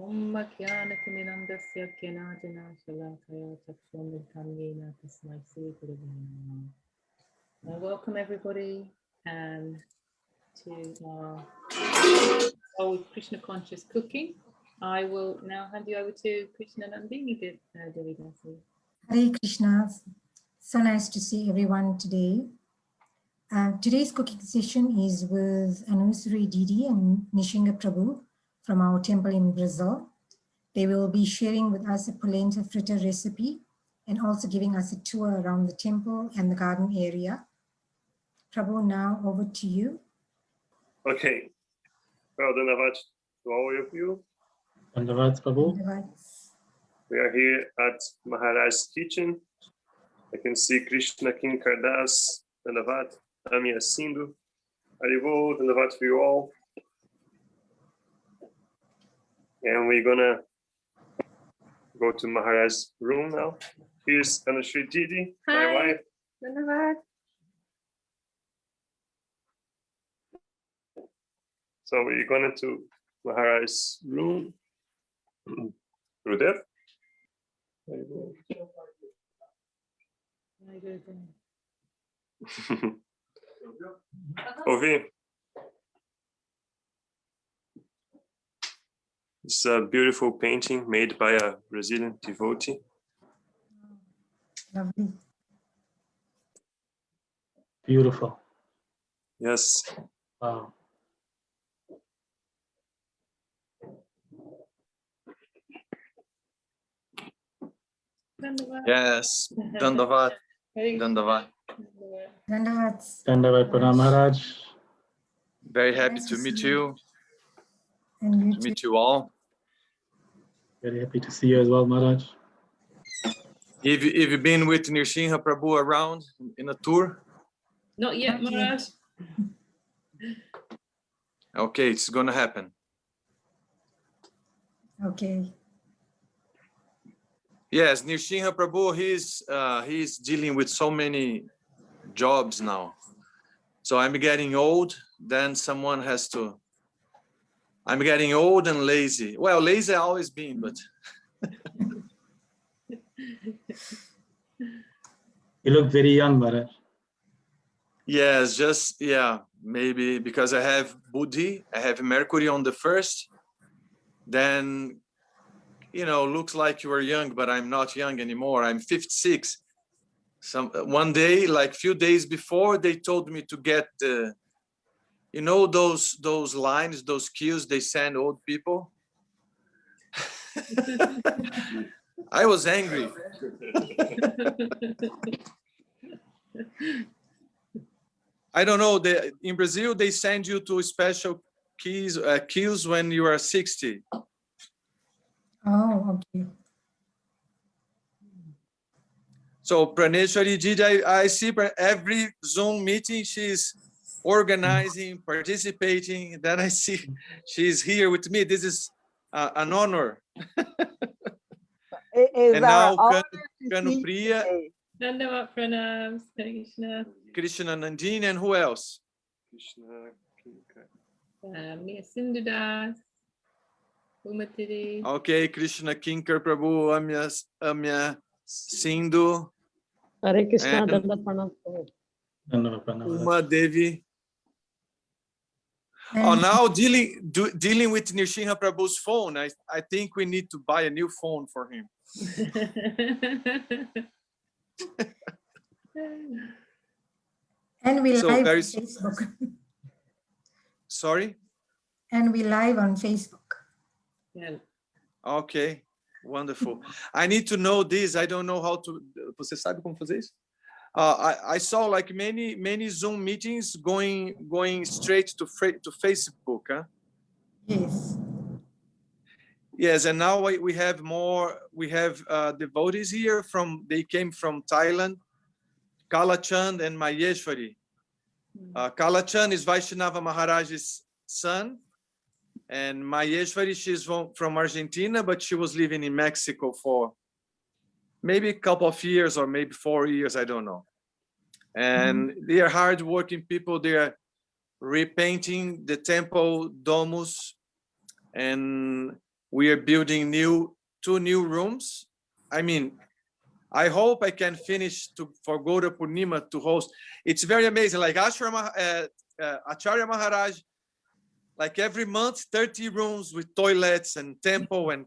Om Jnana-timirandasya Jnana Shalakaya Chakshurmilitam Yena Tasmai Shri Gurave Namaha. Welcome everybody to our Old Krishna Conscious Cooking. I will now hand you over to Krishna Nandini Devidasi. Hare Krishna. So nice to see everyone today. Today's cooking session is with Anusri Didi and Nishinga Prabhu from our temple in Brazil. They will be sharing with us a polenta fritter recipe and also giving us a tour around the temple and the garden area. Prabhu, now over to you. Okay. Well, Dhanavad to all of you. Dhanavad, Prabhu. We are here at Maharaj's kitchen. I can see Krishna Kinkar Das, Dhanavad, Amya Sindhu, Haribo, Dhanavad for you all. And we're gonna go to Maharaj's room now. Here's Anusri Didi, my wife. Dhanavad. So we're going to Maharaj's room. Gurudev. Ovi. It's a beautiful painting made by a Brazilian devotee. Lovely. Beautiful. Yes. Wow. Yes, Dhanavad. Dhanavad. Dhanavad. Dhanavad Pranam Maharaj. Very happy to meet you. And To meet you all. Very happy to see you as well, Maharaj. Have you been with Nrsimha Prabhu around in a tour? Not yet, Maharaj. Okay, it's gonna happen. Okay. Yes, Nrsimha Prabhu, he's dealing with so many jobs now. So I'm getting old, then someone has to. I'm getting old and lazy. Well, lazy I've always been, but. You look very young, Maharaj. Yes, just, yeah, maybe because I have Buddhi, I have Mercury on the first, then, you know, looks like you are young, but I'm not young anymore. I'm 56. One day, like few days before, they told me to get the, you know, those lines, those cues they send old people. I was angry. I don't know. In Brazil, they send you to special queues when you are 60. Oh, okay. So Praneshwari Jiji, I see every Zoom meeting she's organizing, participating. Then I see she's here with me. This is an honor. And now Kanupriya, Dhanavad Pranam, Krishna. Krishna Nandini, and who else? Krishna Kinkar. Mia Sindhudas, Umatiri. Okay, Krishna Kinkar Prabhu, Amya Sindhu. Hare Krishna, And Dhanavad Pranam. Dhanavad Pranam Maharaj. Uma Devi. Oh, now dealing with Nrsimha Prabhu's phone, I think we need to buy a new phone for him. And we So live on very Facebook. Sorry? And we live on Facebook. Yeah. Okay, wonderful. I need to know this. I don't know how to. Você sabe como fazer isso? I saw like many Zoom meetings going straight to Facebook. Huh? Yes. Yes, and now we have more. We have devotees here they came from Thailand, Kalachand and Maheshwari. Kalachand is Vaishnava Maharaj's son, and Maheshwari, she's from Argentina, but she was living in Mexico for maybe a couple of years or maybe 4 years, I don't know. And they are hardworking people. They are repainting the temple domus, and we are building two new rooms. I mean, I hope I can finish for Gaura Purnima to host. It's very amazing. Like Acharya Maharaj, like every month, 30 rooms with toilets and temple and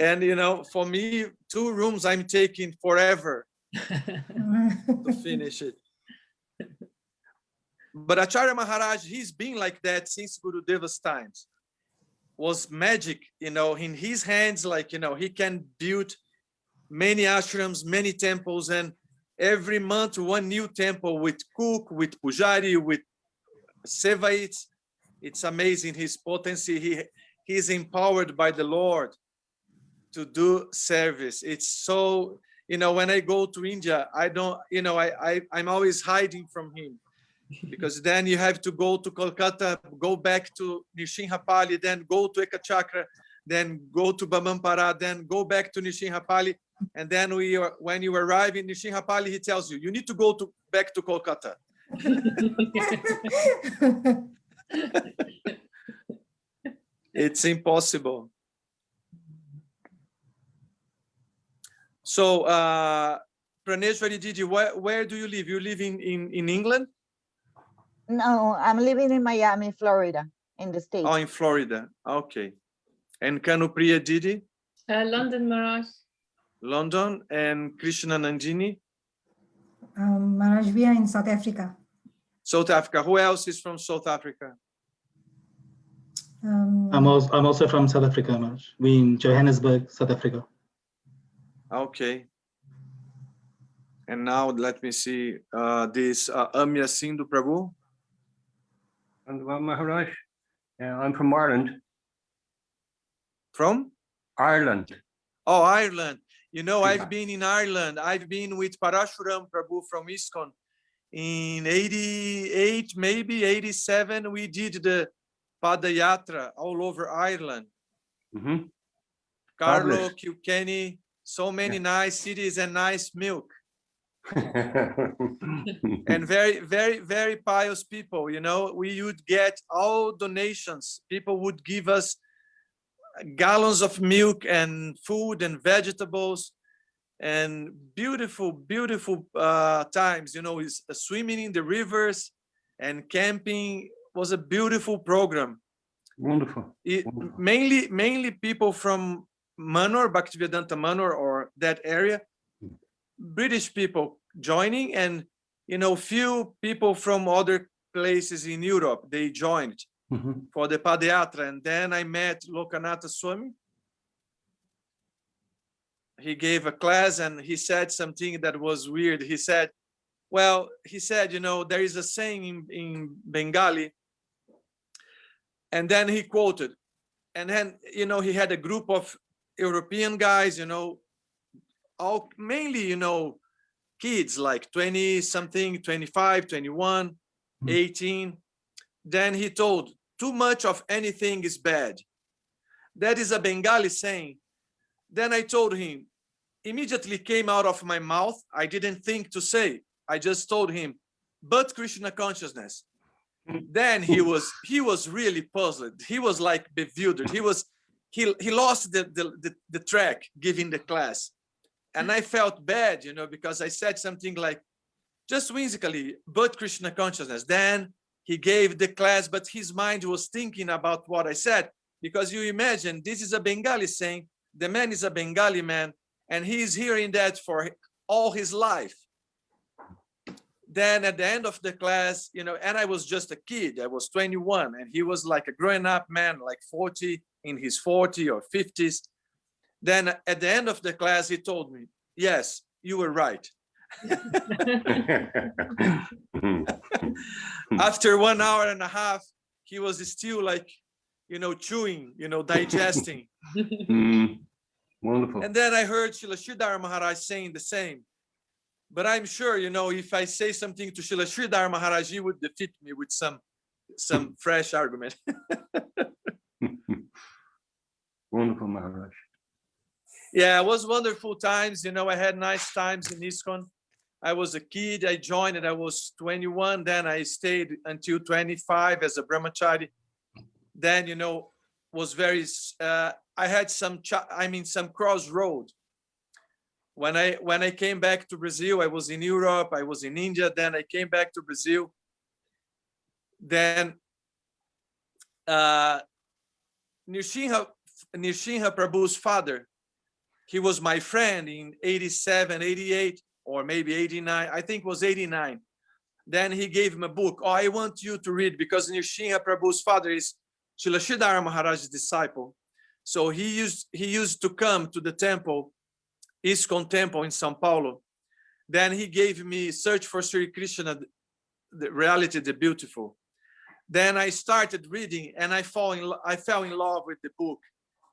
and you know, for me, 2 rooms I'm taking forever to finish it. But Acharya Maharaj, he's been like that since Guru Deva's times. Was magic, you know, in his hands, like, you know, he can build many ashrams, many temples, and every month one new temple with cook, with pujari, with sevaites. It's amazing his potency. He's empowered by the Lord to do service. It's so, you know, when I go to India, I don't, you know, I'm always hiding from him, because then you have to go to Kolkata, go back to Nishinhapali, then go to Ekachakra, then go to Bamampara, then go back to Nishinhapali. And then when you arrive in Nishinhapali, he tells you, you need to go back to Kolkata. It's impossible. So, Praneshwari Didi, where do you live? You live in England? No, I'm living in Miami, Florida, in the States. Oh, in Florida. Okay. And Kanupriya Didi? London, Maharaj. London. And Krishna Nandini? Maharaj, we are in South Africa. South Africa. Who else is from South Africa? I'm also from South Africa, Maharaj. We in Johannesburg, South Africa. Okay. And now let me see this Amya Sindhu Prabhu. And well, Maharaj, I'm from Ireland. From? Ireland. Oh, Ireland. You know, I've been in Ireland. I've been with Parashuram Prabhu from ISKCON. In 88, maybe 87, we did the Padayatra all over Ireland. Mm-hmm. Carlow, Fabulous. Kilkenny, so many nice cities and nice milk. And very, very, very pious people. You know, we would get all donations. People would give us gallons of milk and food and vegetables and beautiful, beautiful times. You know, swimming in the rivers and camping was a beautiful program. Wonderful. Wonderful. Mainly people from Manor, Bhaktivedanta Manor, or that area. British people joining, and you know, few people from other places in Europe, they joined for the Padayatra. And then I met Lokanatha Swami. He gave a class and he said something that was weird. He said, you know, there is a saying in Bengali, and then he quoted, and then, you know, he had a group of European guys, you know, all mainly, you know, kids like 20 something, 25, 21, 18. Then he told, too much of anything is bad. That is a Bengali saying. Then I told him, immediately came out of my mouth. I didn't think to say. I just told him, but Krishna consciousness. Then he was really puzzled. He was like bewildered. He lost the track giving the class. And I felt bad, you know, because I said something like, just whimsically, but Krishna consciousness. Then he gave the class, but his mind was thinking about what I said, because you imagine, this is a Bengali saying, the man is a Bengali man, and he is hearing that for all his life. Then at the end of the class, you know, and I was just a kid, I was 21, and he was like a grown up man, like 40, in his 40 or 50s. Then at the end of the class, he told me, yes, you were right. After 1 hour and a half, he was still like, you know, chewing, you know, digesting. Wonderful. And then I heard Srila Sridhar Maharaj saying the same. But I'm sure, you know, if I say something to Srila Sridhar Maharaj, he would defeat me with some fresh argument. Wonderful, Maharaj. Yeah, it was wonderful times. You know, I had nice times in ISKCON. I was a kid. I joined and I was 21. Then I stayed until 25 as a brahmachari. then, was very, I had some crossroad. When I came back to Brazil, I was in Europe, I was in India, then I came back to Brazil. Then Nrsimha Prabhu's father, he was my friend in 87, 88, or maybe 89, I think it was 89. Then he gave him a book. Oh, I want you to read, because Nrsimha Prabhu's father is Srila Trivikram Maharaj's disciple. So he used to come to the temple, ISKCON temple in São Paulo. Then he gave me Search for Sri Krishna, the Reality, the Beautiful. Then I started reading, and I fell in love with the book,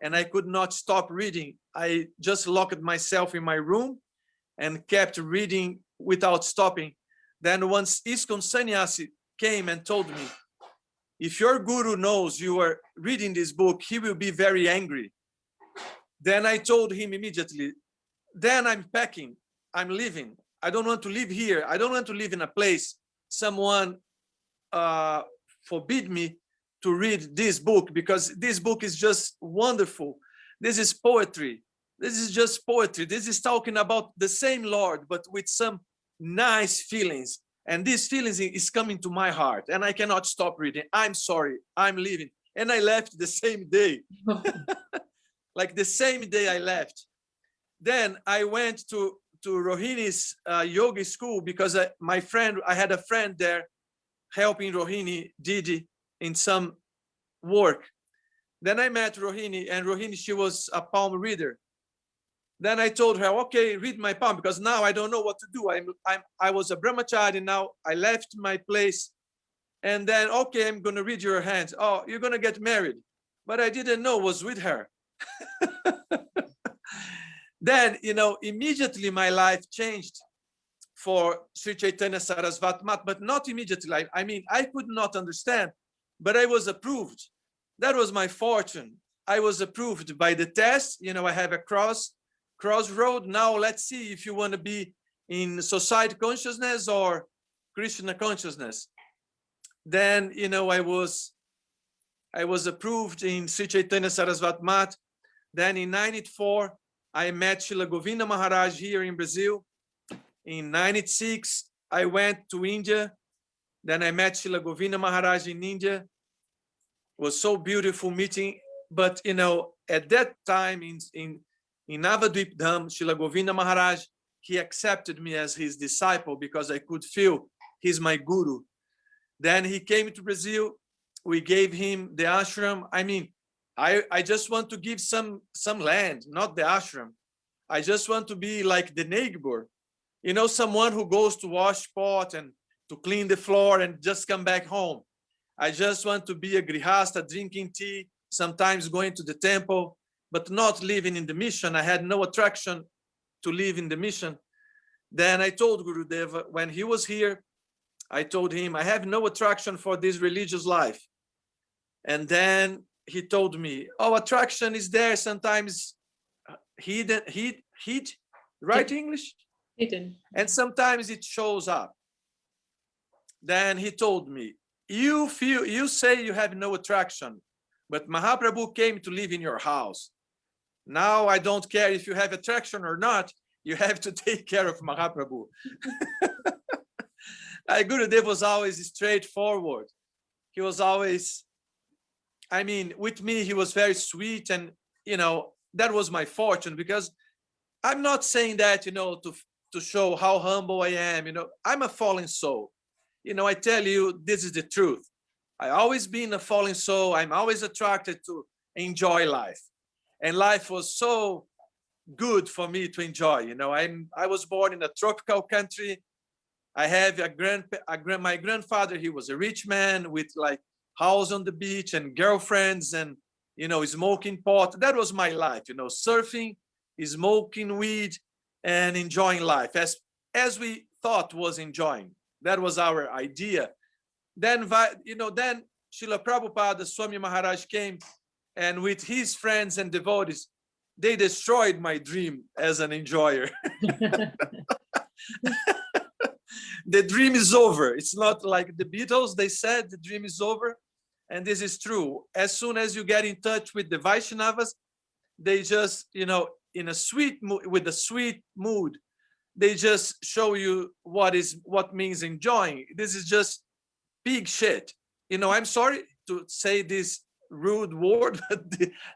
and I could not stop reading. I just locked myself in my room and kept reading without stopping. Then once ISKCON Sannyasi came and told me, if your guru knows you are reading this book, he will be very angry. Then I told him immediately, then I'm packing, I'm leaving. I don't want to live here. I don't want to live in a place someone forbid me to read this book, because this book is just wonderful. This is poetry. This is just poetry. This is talking about the same Lord, but with some nice feelings. And this feelings is coming to my heart, and I cannot stop reading. I'm sorry, I'm leaving. And I left the same day. Like the same day I left. Then I went to Rohini's yoga school, because I had a friend there helping Rohini, Didi, in some work. Then I met Rohini, and Rohini, she was a palm reader. Then I told her, okay, read my palm, because now I don't know what to do. I was a brahmachari, now I left my place. And then, okay, I'm going to read your hands. Oh, you're going to get married. But I didn't know was with her. Then, immediately my life changed for Sri Chaitanya Sarasvati Mat, but not immediately. I mean, I could not understand, but I was approved. That was my fortune. I was approved by the test. I have a crossroad. Now let's see if you want to be in society consciousness or Krishna consciousness. Then, I was approved in Sri Chaitanya Sarasvati Mat. Then in 94, I met Srila Govinda Maharaj here in Brazil. In 96, I went to India. Then I met Srila Govinda Maharaj in India. It was so beautiful meeting. But, at that time in Navadvip Dham, Srila Govinda Maharaj, he accepted me as his disciple, because I could feel he's my guru. Then he came to Brazil. We gave him the ashram. I mean, I just want to give some land, not the ashram. I just want to be like the neighbor, someone who goes to wash pot and to clean the floor and just come back home. I just want to be a grihasta, drinking tea, sometimes going to the temple, but not living in the mission. I had no attraction to live in the mission. Then I told Gurudev, when he was here, I told him, I have no attraction for this religious life. And then he told me, oh, attraction is there sometimes hidden, right, English? Hidden. And sometimes it shows up. Then he told me, you say you have no attraction, but Mahaprabhu came to live in your house. Now I don't care if you have attraction or not, you have to take care of Mahaprabhu. Gurudev was always straightforward. He was always, with me, he was very sweet, and, that was my fortune, because I'm not saying that, to show how humble I am, I'm a fallen soul. I tell you, this is the truth. I always been a fallen soul. I'm always attracted to enjoy life. And life was so good for me to enjoy. I was born in a tropical country. I have my grandfather, he was a rich man with like house on the beach and girlfriends and, smoking pot. That was my life, surfing, smoking weed and enjoying life as we thought was enjoying. That was our idea. Then, then Srila Prabhupada, Swami Maharaj came, and with his friends and devotees, they destroyed my dream as an enjoyer. The dream is over. It's not like the Beatles, they said the dream is over. and this is true. As soon as you get in touch with the Vaishnavas, they just, you know, in a sweet mood, with a sweet mood, they just show you what means enjoying. This is just pig shit. You know, I'm sorry to say this rude word, but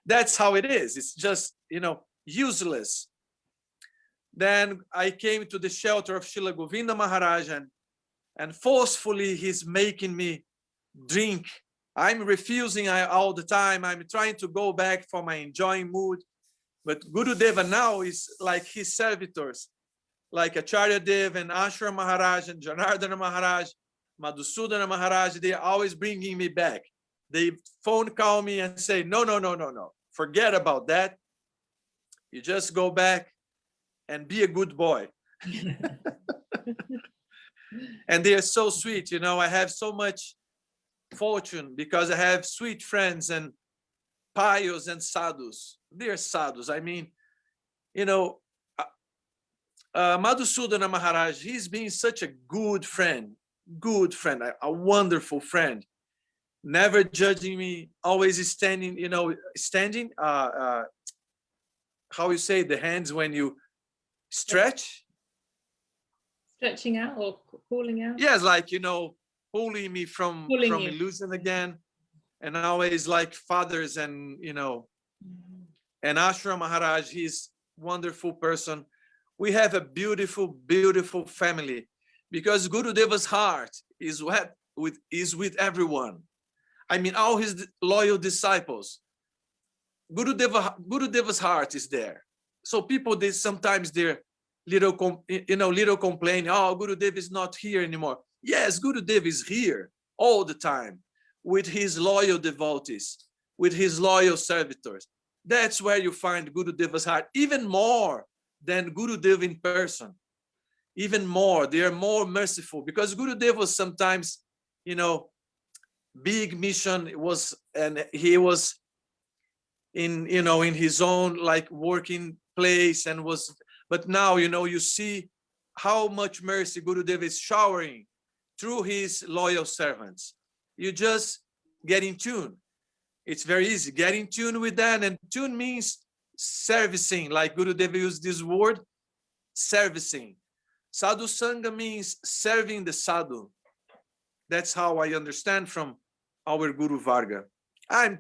that's how it is. It's just, you know, useless. Then I came to the shelter of Srila Govinda Maharaj, and forcefully he's making me drink. I'm refusing all the time. I'm trying to go back for my enjoying mood. But Gurudeva now is like his servitors, like Acharya Dev and Ashram Maharaj and Janardana Maharaj, Madhusudana Maharaj, they're always bringing me back. They phone call me and say, no, no, no, no, no. Forget about that. You just go back and be a good boy. And they are so sweet. You know, I have so much fortune because I have sweet friends and payos and sadhus. They're sadhus. I mean, you know, Madhusudana Maharaj, he's been such a good friend, a wonderful friend, never judging me, always standing, you know, standing, how you say the hands when you stretch? Stretching out or pulling out? Yes, like, you know, pulling me from Pulling you. illusion again, and always like fathers, and, you know, and Ashram Maharaj, he's wonderful person. We have a beautiful, beautiful family because Gurudeva's heart is with everyone. I mean, all his loyal disciples. Gurudeva's heart is there. So people, they sometimes they're little complain. Oh, Gurudev is not here anymore. Yes, Gurudev is here all the time with his loyal devotees, with his loyal servitors. That's where you find Gurudeva's heart, even more than Gurudev in person. Even more, they are more merciful because Gurudev was sometimes, you know, big mission was, and he was in, you know, in his own like working place and was, but now, you know, you see how much mercy Gurudev is showering through his loyal servants. You just get in tune. It's very easy. Get in tune with that. And tune means servicing, like Gurudev used this word, servicing. Sadhu Sangha means serving the sadhu. That's how I understand from our Guru Varga. I'm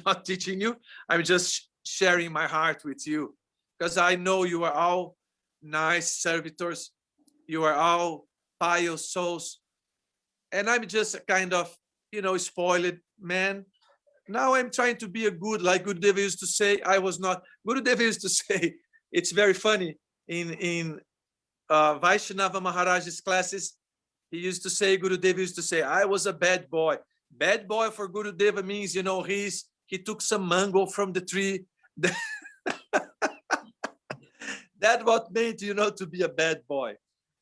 not teaching you. I'm just sharing my heart with you because I know you are all nice servitors. You are all pious souls. And I'm just a kind of, you know, spoiled man. Now I'm trying to be a good, like Gurudeva used to say, I was not. Gurudeva used to say, it's very funny, in Vaishnava Maharaj's classes, he used to say, Gurudeva used to say, I was a bad boy. Bad boy for Gurudeva means, you know, he took some mango from the tree. That what made, you know, to be a bad boy,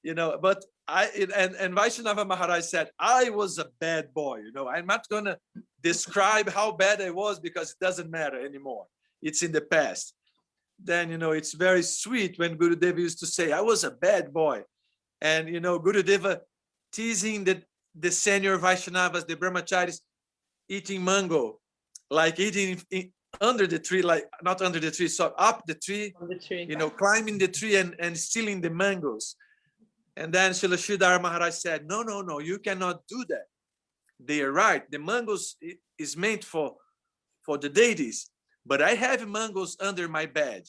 you know. But and Vaishnava Maharaj said, I was a bad boy, you know. I'm not gonna describe how bad I was because it doesn't matter anymore. It's in the past. Then, you know, it's very sweet when Gurudeva used to say, I was a bad boy. And, you know, Gurudeva teasing the senior Vaishnavas, the brahmacharis, eating mango, like eating under the tree, like not under the tree, so up the tree, On the tree. you know, climbing the tree and stealing the mangoes. And then Srila Sridhar Maharaj said, no, no, no, you cannot do that. They are right. The mangoes is meant for the deities, but I have mangoes under my bed.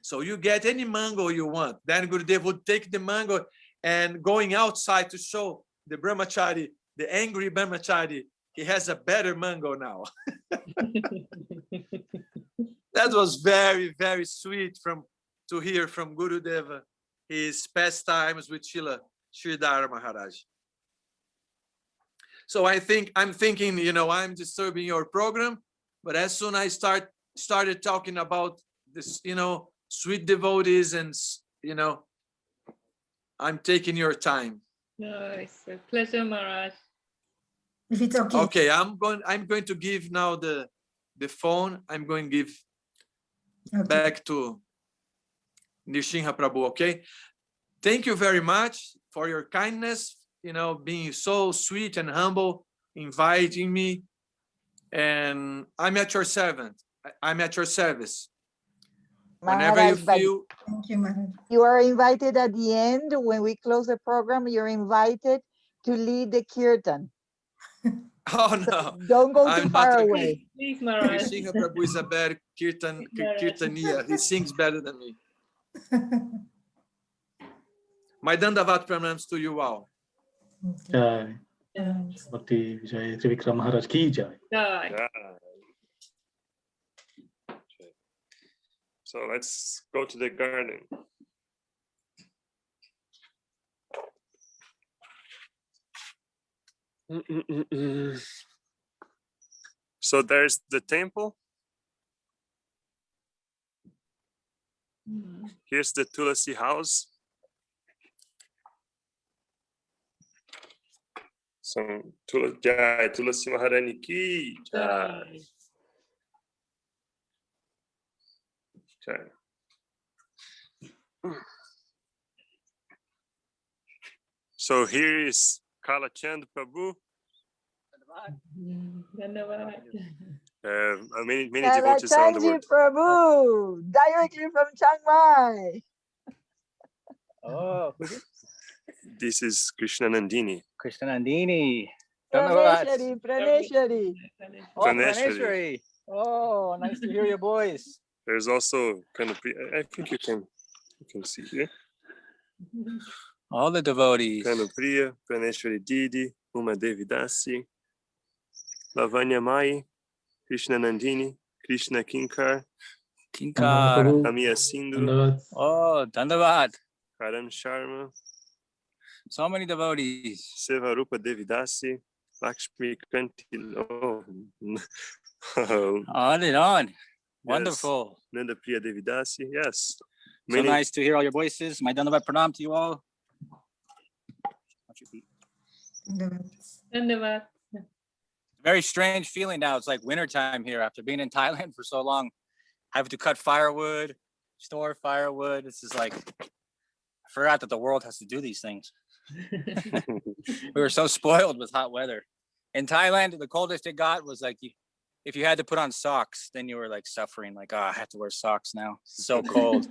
So you get any mango you want. Then Gurudev would take the mango and going outside to show the brahmachari, the angry brahmachari, he has a better mango now. That was very, very sweet to hear from Gurudeva, his pastimes with Srila Sridhar Maharaj. So I'm thinking, you know, I'm disturbing your program, but as soon as I started talking about this, you know, sweet devotees and, you know, I'm taking your time. No, it's a pleasure, Maharaj. If it's okay. Okay, I'm going to give now the phone. I'm going to give back to Nishinha Prabhu, okay? Thank you very much for your kindness, you know, being so sweet and humble, inviting me And I'm at your service. I'm at your service. Whenever you Maharaj, but feel, Thank you, Maharaj. you are invited at the end when we close the program. You're invited to lead the kirtan. oh no, Don't go I'm too not far a away. Please, Maharaj. Nrsimha Prabhu is a better kirtaniya. He sings better than me. My Dandavat pranams to you all. Jai. Yeah. Bhakti Vijay Trivikram Maharaj ki jai. Bye. Yeah. Okay. So let's go to the garden. So there's the temple. Here's the Tulasi house. So Jai, Tulasi Maharani ki jai. Jai. So here is Kalachand Prabhu. Dhanyavad. Many devotees around the Kalachandji world. Prabhu, directly from Chiang Mai. Oh, who's it? This is Krishna Nandini. Krishna Nandini. Dhanyavad. Praneshwari, Praneshwari. Oh, Praneshwari. Praneshwari. Oh, nice to hear your voice. There's also kind of, I think you can see here. All the devotees. Kanupriya, Praneshwari Didi, Uma Devi Dasi, Lavanya Mai, Krishna Nandini, Krishna Kinkar, Kinkar. Amia Sindhu, Dhanyavad. Oh, Dhanyavad. Karan Sharma, So many devotees. Seva Rupa Devi Dasi, Lakshmi Kanti, oh, On and on. Wonderful. Nanda Priya Devi Dasi, yes. So nice to hear all your voices. My Dhanyavad pranam to you all. Dhanyavad. Very strange feeling now. It's like wintertime here after being in Thailand for so long. Having to cut firewood, store firewood. This is like, I forgot that the world has to do these things. We were so spoiled with hot weather. In Thailand, the coldest it got was like, if you had to put on socks, then you were like suffering, like, oh, I have to wear socks now. It's so cold.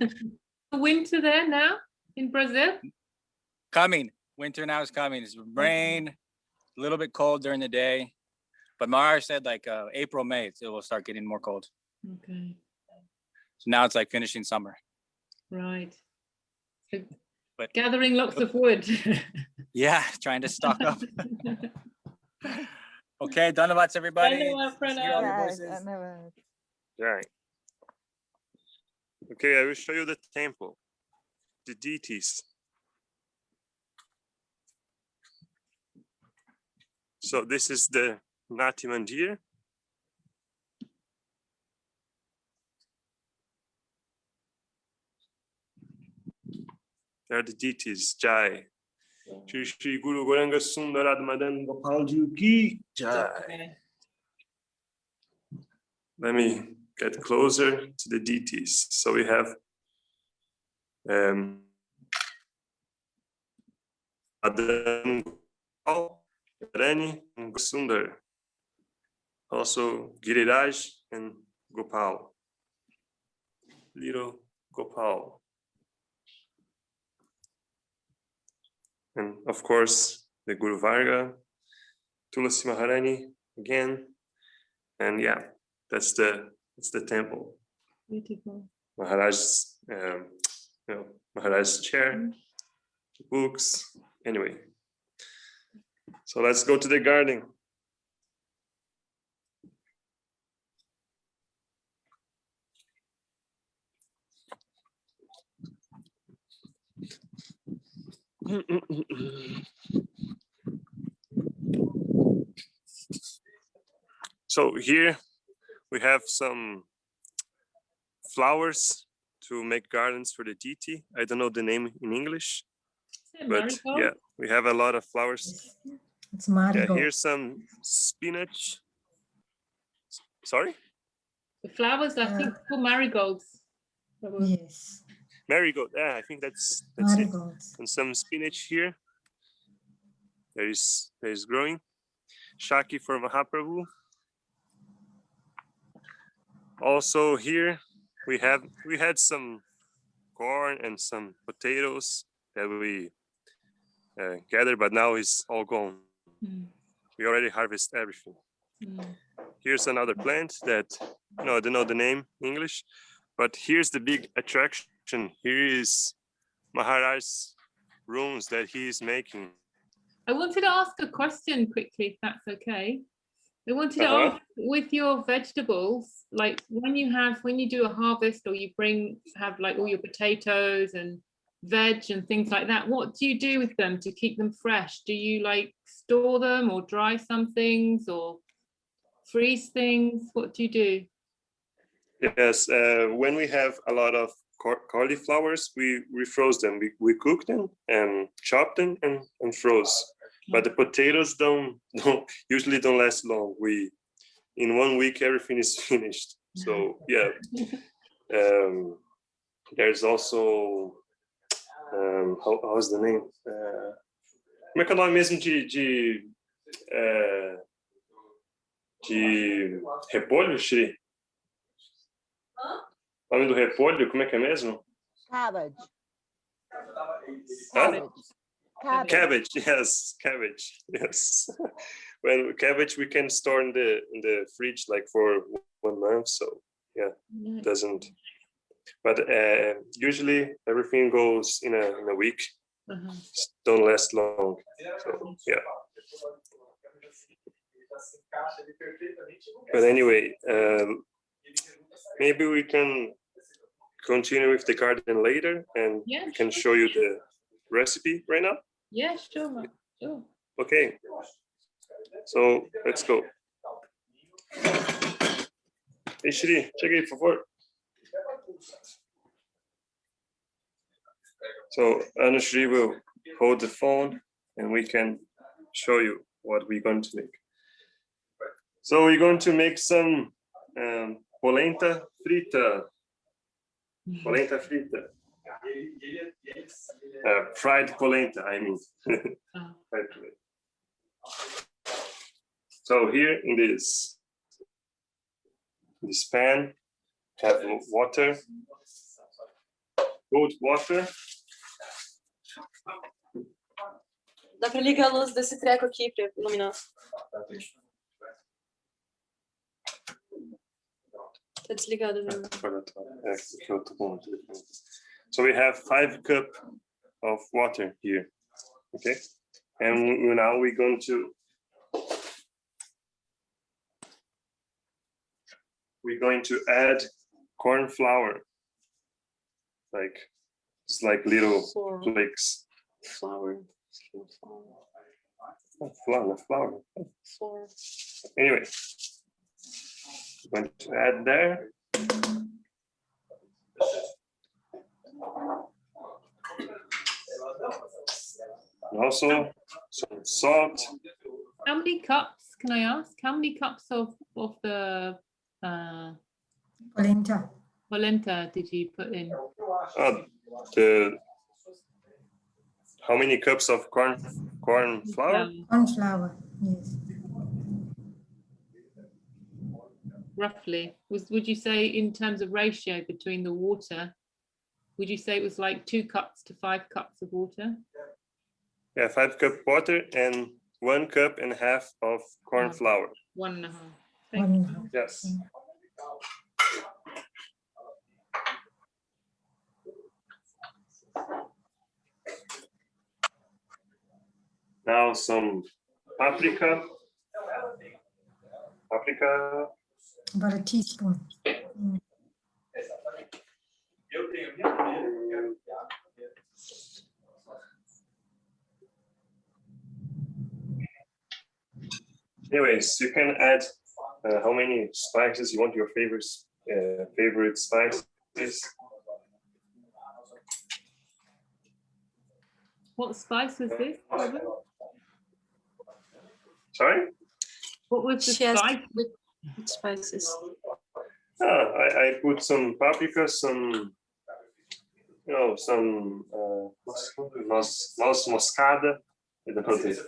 Winter there now in Brazil? Coming. Winter now is coming. It's rain, a little bit cold during the day. But Maharaj said like April, May, it will start getting more cold. Okay. So now it's like finishing summer. Right. So But gathering lots of wood. yeah, trying to stock up. Okay, Dhanavats everybody. Dhanyavad See you all your pranam. Yes, voices. Dhanyavad. Right. Okay, I will show you the temple, the deities. So this is the Nati Mandir. There are the deities, Jai. Shri Shri Guru Goranga Sundarad Madan Gopal Ji ki Jai. Okay. Let me get closer to the deities. So we have Madan Gopal, Rani, and Sundar. Also Giriraj and Gopal. Little Gopal. And of course, the Guru Varga, Tulasi Maharani again. And yeah, that's the temple. Beautiful. Maharaj's Maharaj's chair, books. Anyway, so let's go to the garden. So here we have some flowers to make gardens for the deity. I don't know the name in English, but Marigold? yeah, we have a lot of flowers. It's Yeah, marigold. here's some spinach. Sorry? The flowers, I think, for marigolds. Yes, Marigold. Yeah, I think that's it. marigolds. And some spinach here. There is growing. Shaki for Mahaprabhu. Also here we had some corn and some potatoes that we gathered, but now it's all gone. We already harvest everything. Here's another plant that I don't know the name in English, but here's the big attraction. Here is Maharaj's rooms that he is making. I wanted to ask a question quickly, if that's okay. I wanted to ask, with your vegetables, like when you do a harvest, or you have like all your potatoes and veg and things like that, what do you do with them to keep them fresh? Do you like store them or dry some things or freeze things? What do you do? Yes, when we have a lot of cauliflowers, we froze them. We cook them and chop them and froze. But the potatoes usually don't last long. In 1 week everything is finished. So yeah, there's also how's the name? Como é que é o nome mesmo de repolho, Shri? O nome do repolho, como é que é mesmo? Cabbage. Huh? Cabbage. Cabbage, yes, cabbage, yes. When cabbage we can store in the fridge like for 1 month, so yeah, doesn't. But usually everything goes in a week. Don't last long. So yeah. But anyway, maybe we can continue with the garden later, and we can show you the recipe right now. Yeah, sure. Okay, so let's go. Hey Shri, chega aí, por favor. So Anushri will hold the phone and we can show you what we're going to make. So we're going to make some polenta frita. Polenta frita. Fried polenta, I mean. Fried polenta. So here in this pan, have water, cold water. Dá pra ligar a luz desse treco aqui pra iluminar. Tá desligado já. So we have 5 cups of water here, okay? And now we're going to add corn flour, it's like little flakes. Flour. Flour. Anyway, I'm going to add there. And also some salt. How many cups, can I ask? How many cups of the polenta did you put in? How many cups of corn flour? Corn flour, yes. Roughly, would you say in terms of ratio between the water, would you say it was like 2 cups to 5 cups of water? Yeah, 5 cup water and 1.5 cups of corn flour. 1.5. Thank you. Yes. Now some paprika. About a teaspoon. Anyways, you can add how many spices you want, your favorite spices. What spice was this, Robert? Sorry? What was the spice? With spices. I put some paprika, some noz moscada. I don't know this.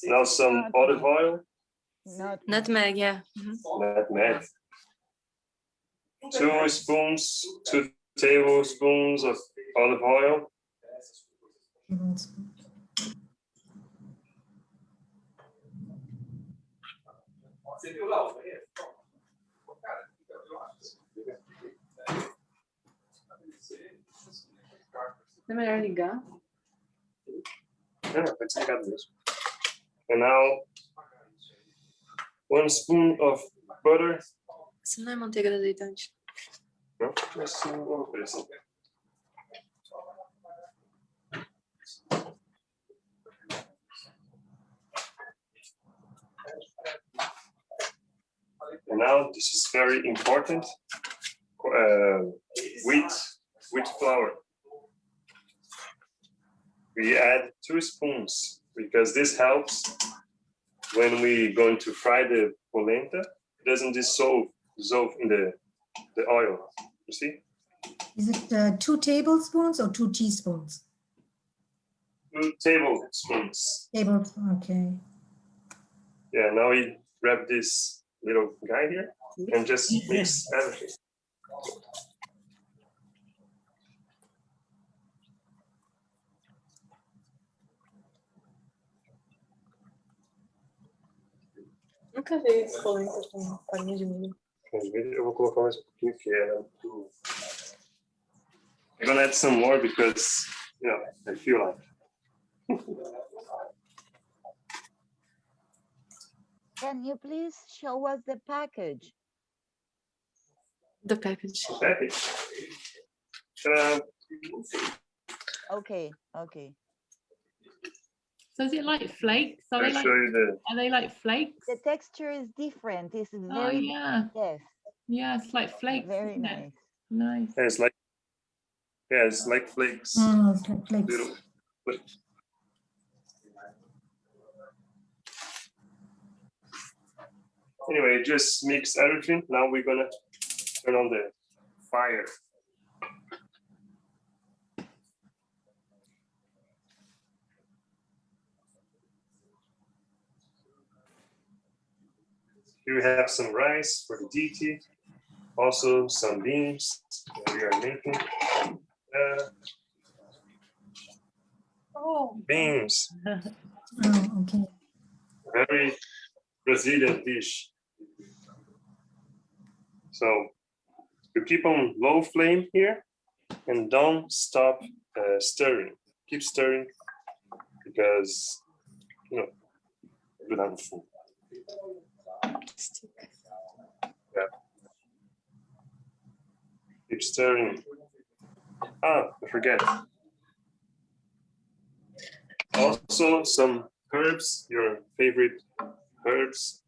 Now some olive oil. Nutmeg, yeah. Nutmeg. 2 tablespoons of olive oil. É melhor ligar? Pode ser ligado mesmo. And now 1 spoon of butter. Isso não é manteiga azeitante. Não, mas vamos ver assim. And now this is very important. Wheat flour. We add 2 spoons because this helps when we going to fry the polenta. It doesn't dissolve in the oil. You see? Is it 2 tablespoons or 2 teaspoons? 2 tablespoons. Okay. Yeah, now we grab this little guy here and just mix everything. Nunca vi esse polenta com farinha de milho. Eu vou colocar mais um pouquinho que era muito. I'm gonna add some more because, you know, I feel like. Can you please show us the package? The package. Package. Okay. So is it like flakes? Are I'll they show you like flakes? The texture is different. It's Oh very yeah. yes, Yeah, it's like flakes. very isn't it? nice. Nice. it's like flakes. It's like flakes. Little flakes. Anyway, just mix everything. Now we're gonna turn on the fire. Here we have some rice for the deity, also some beans that we are making. Beans, Oh, okay. very Brazilian dish. So you keep on low flame here and don't stop stirring. Keep stirring because, you know, good on food. Yeah. Keep stirring. I forget. Also some herbs, your favorite herbs.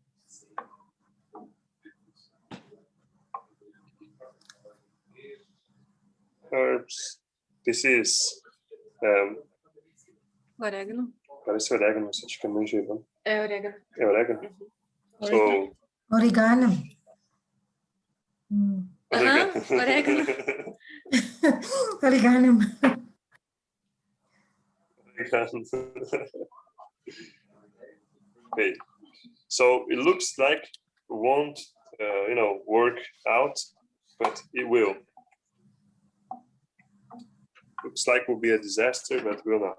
Herbs. This is Orégano. parece orégano, acho que é manjericão. É orégano. É orégano? So, Oregano. Orégano. Oregano. Okay, so it looks like it won't, work out, but it will. Looks like will be a disaster, but will not.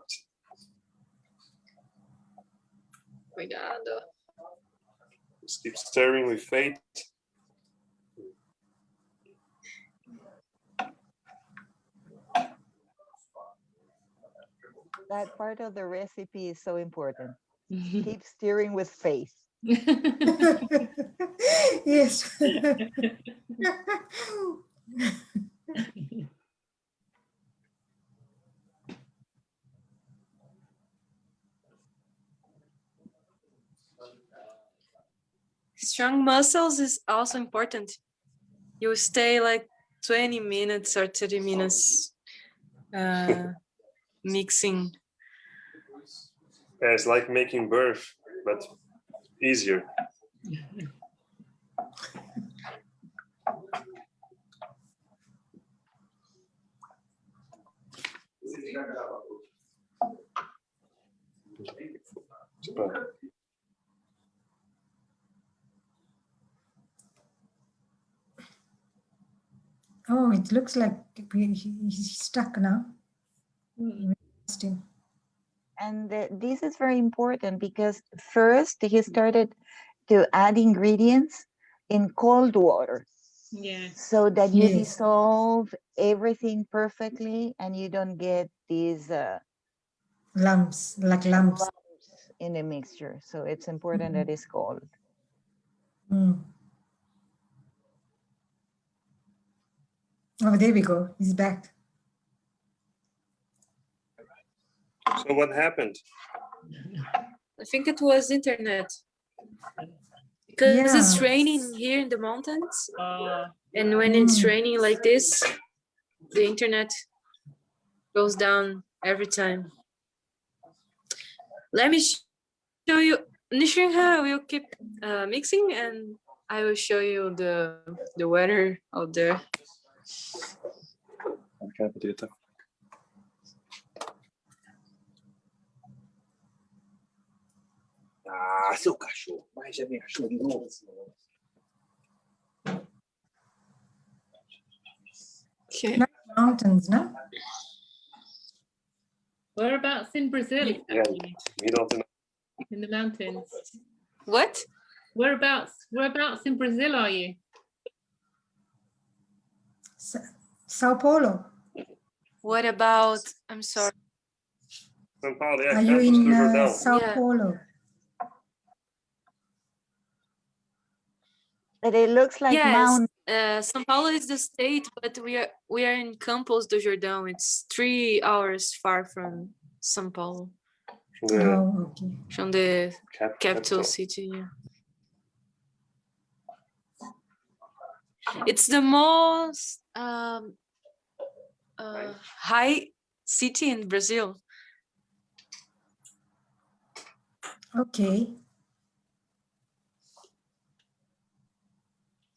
Cuidado. Just keep stirring with faith. That part of the recipe is so important. Keep stirring with faith. Yes. Strong muscles is also important. You stay like 20 minutes or 30 minutes mixing. Yeah, it's like making birth, but easier. Oh, it looks like he's stuck now. Mm. We lost him. And this is very important because first he started to add ingredients in cold water Yeah. so that you Yes. dissolve everything perfectly and you don't get these Lumps, like lumps. lumps in the mixture. So it's important that it's cold. Mm. Oh, there we go. He's back. So what happened? I think it was internet. Because it's Yeah. raining here in the mountains. Uh, And when it's Mm. raining like this, the internet goes down every time. Let me show you. Nishrinha will keep mixing and I will show you the weather out there. Okay, potato. Ah, seu cachorro. Mas já me achou de novo esse negócio. Okay. Nice mountains, no? whereabouts in Brazil? Yeah, Exactly? we don't know. In the mountains. What? Whereabouts in Brazil are you? Sao Paulo. What about, I'm sorry. São Paulo, yeah, Are you Campos do in Jordão. Sao Yeah. Paulo? But it looks like Yes, mountain. São Paulo is the state, but we are in Campos do Jordão. It's 3 hours far from São Paulo, The Oh, okay. from the capital. capital city. Yeah. It's the most high city in Brazil. Okay.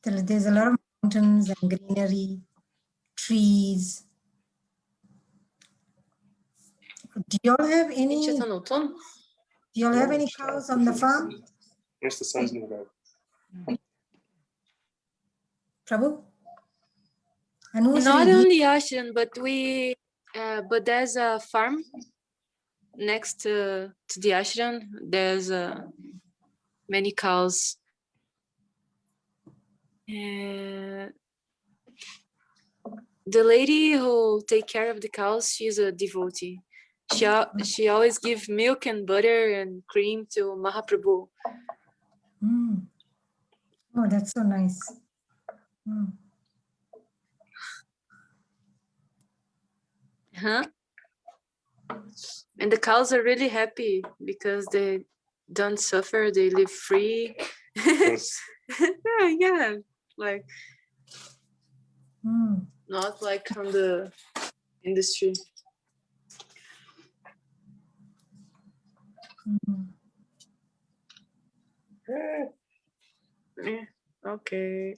There's a lot of mountains and greenery, trees. Do y'all have A gente já any? tá no outono? Do y'all have any cows on the farm, Estações no lugar. Prabhu? Anusri, Not on the ocean, but but there's a farm next to the ashram. There's many cows. The lady who take care of the cows, she's a devotee. She always give milk and butter and cream to Mahaprabhu. Mm. Oh, that's so nice. Mm. Huh? And the cows are really happy because they don't suffer, they live free. Yeah, like Mm. not like from the industry. Mm. Yeah, okay.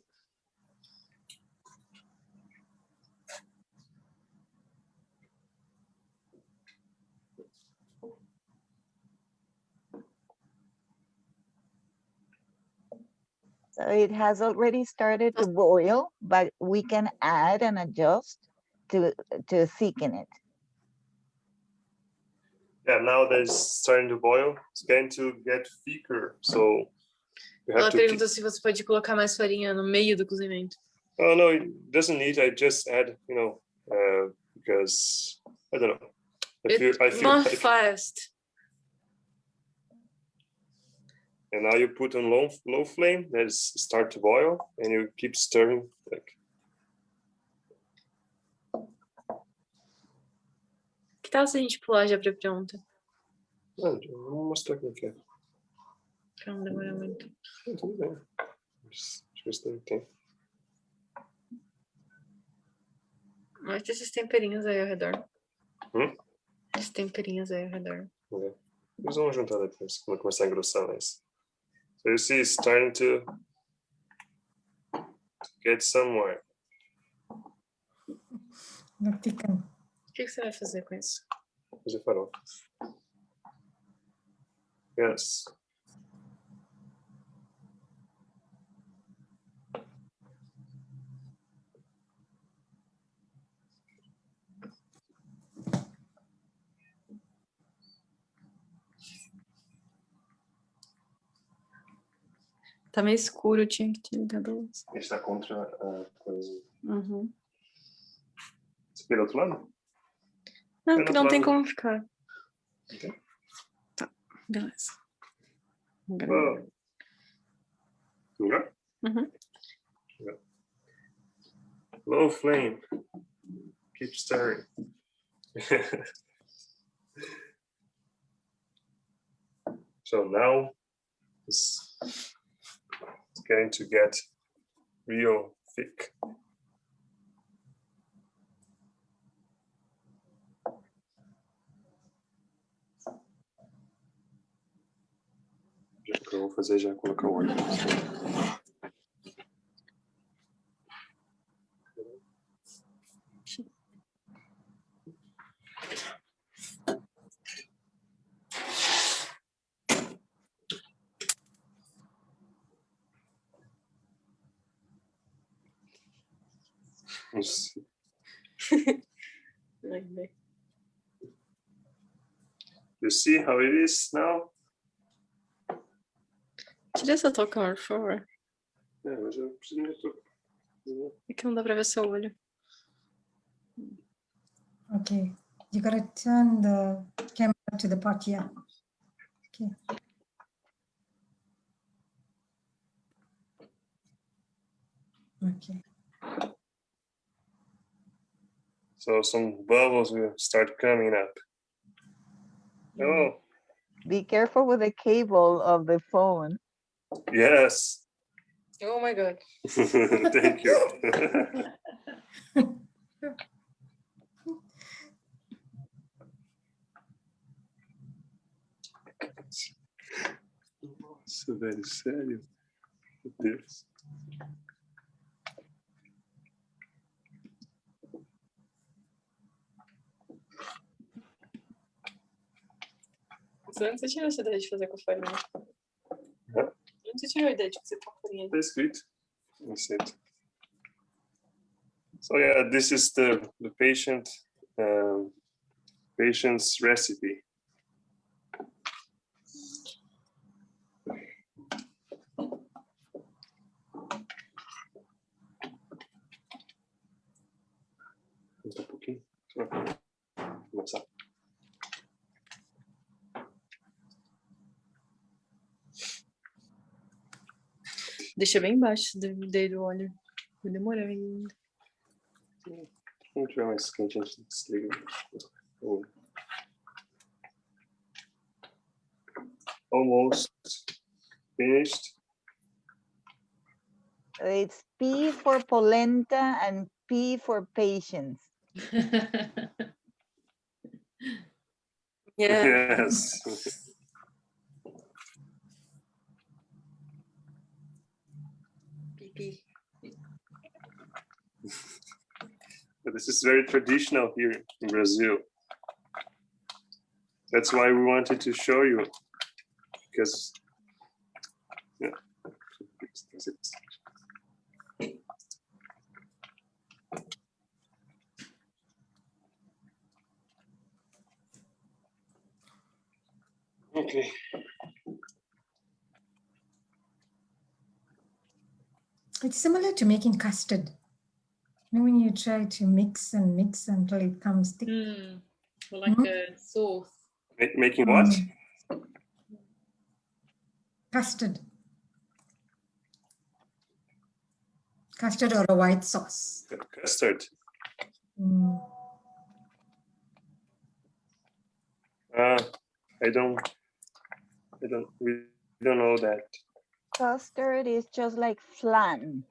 So it has already started to boil, but we can add and adjust to thicken it. Yeah, now that it's starting to boil, it's going to get thicker. So you have Ela to perguntou se você pode colocar mais farinha no meio do cozimento. Oh no, it doesn't need. I just add, because I don't know. I feel More like, fast. and now you put on low flame. Let's start to boil, and you keep stirring. Like Que tal se a gente pular já pra pronta? vou mostrar como que é. Pra não demorar muito. Tudo bem. Deixa eu ver se tem. Mostra esses temperinhos aí ao redor. Esses temperinhos aí ao redor. Okay. Eles vão juntar depois, quando começar a engrossar mais. So you see, it's starting to get somewhere. The thicken. O que você vai fazer com isso? Fazer farol. Yes. Tá meio escuro, eu tinha que ter ligado a luz. Está contra a coisa. Uhum. Você vê do outro lado? Não, É que do não outro tem lado. como ficar. Ok. Tá, beleza. Oh. Melhor? Uhum. Low flame. Keep stirring. So now it's going to get real thick. Já que eu vou fazer, já colocar o óleo. Nossa. You see how it is now? Tira essa tua câmera, por favor. É, mas eu preciso. É que não dá pra ver seu olho. Okay, you gotta turn the camera to the pot, yeah. Okay. Okay. So some bubbles will start coming up. Oh, Be careful with the cable of the phone. yes. Oh my God. Thank you. Nossa, velho, sério? Meu Deus. Antes você tirou essa ideia de fazer com a farinha. Hã? Antes você tirou a ideia de fazer com a farinha. Tá escrito. So yeah, this is the patient's recipe. Um pouquinho. Só pra começar. Deixa bem embaixo do dedo do óleo. Vai demorar ainda. Vamos tirar mais quente antes de desligar. Almost finished. It's P for polenta and P for patience. Yeah. Yes. Pipi. But this is very traditional here in Brazil. That's why we wanted to show you, because yeah. Okay. It's similar to making custard. You know, when you try to mix and mix until it comes thick. Or like a sauce. Making what? Custard. Custard or a white sauce. Custard. We don't know that. Custard is just like flan.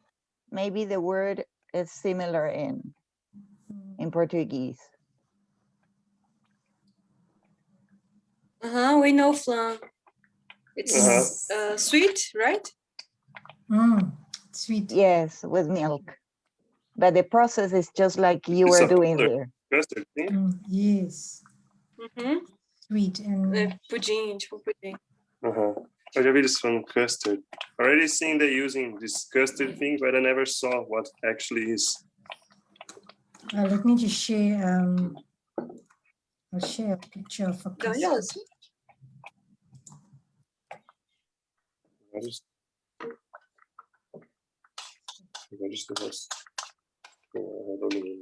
Maybe the word is similar in Portuguese. We know flan. It's sweet, right? Sweet. Yes, with milk. But the process is just like you were doing there. Custard, Yes. Sweet and Pudim, tipo pudim. I já vi this from custard. Already seen they using this custard thing, but I never saw what actually is. let me just share. I'll share a picture of a custard. register was. I don't know.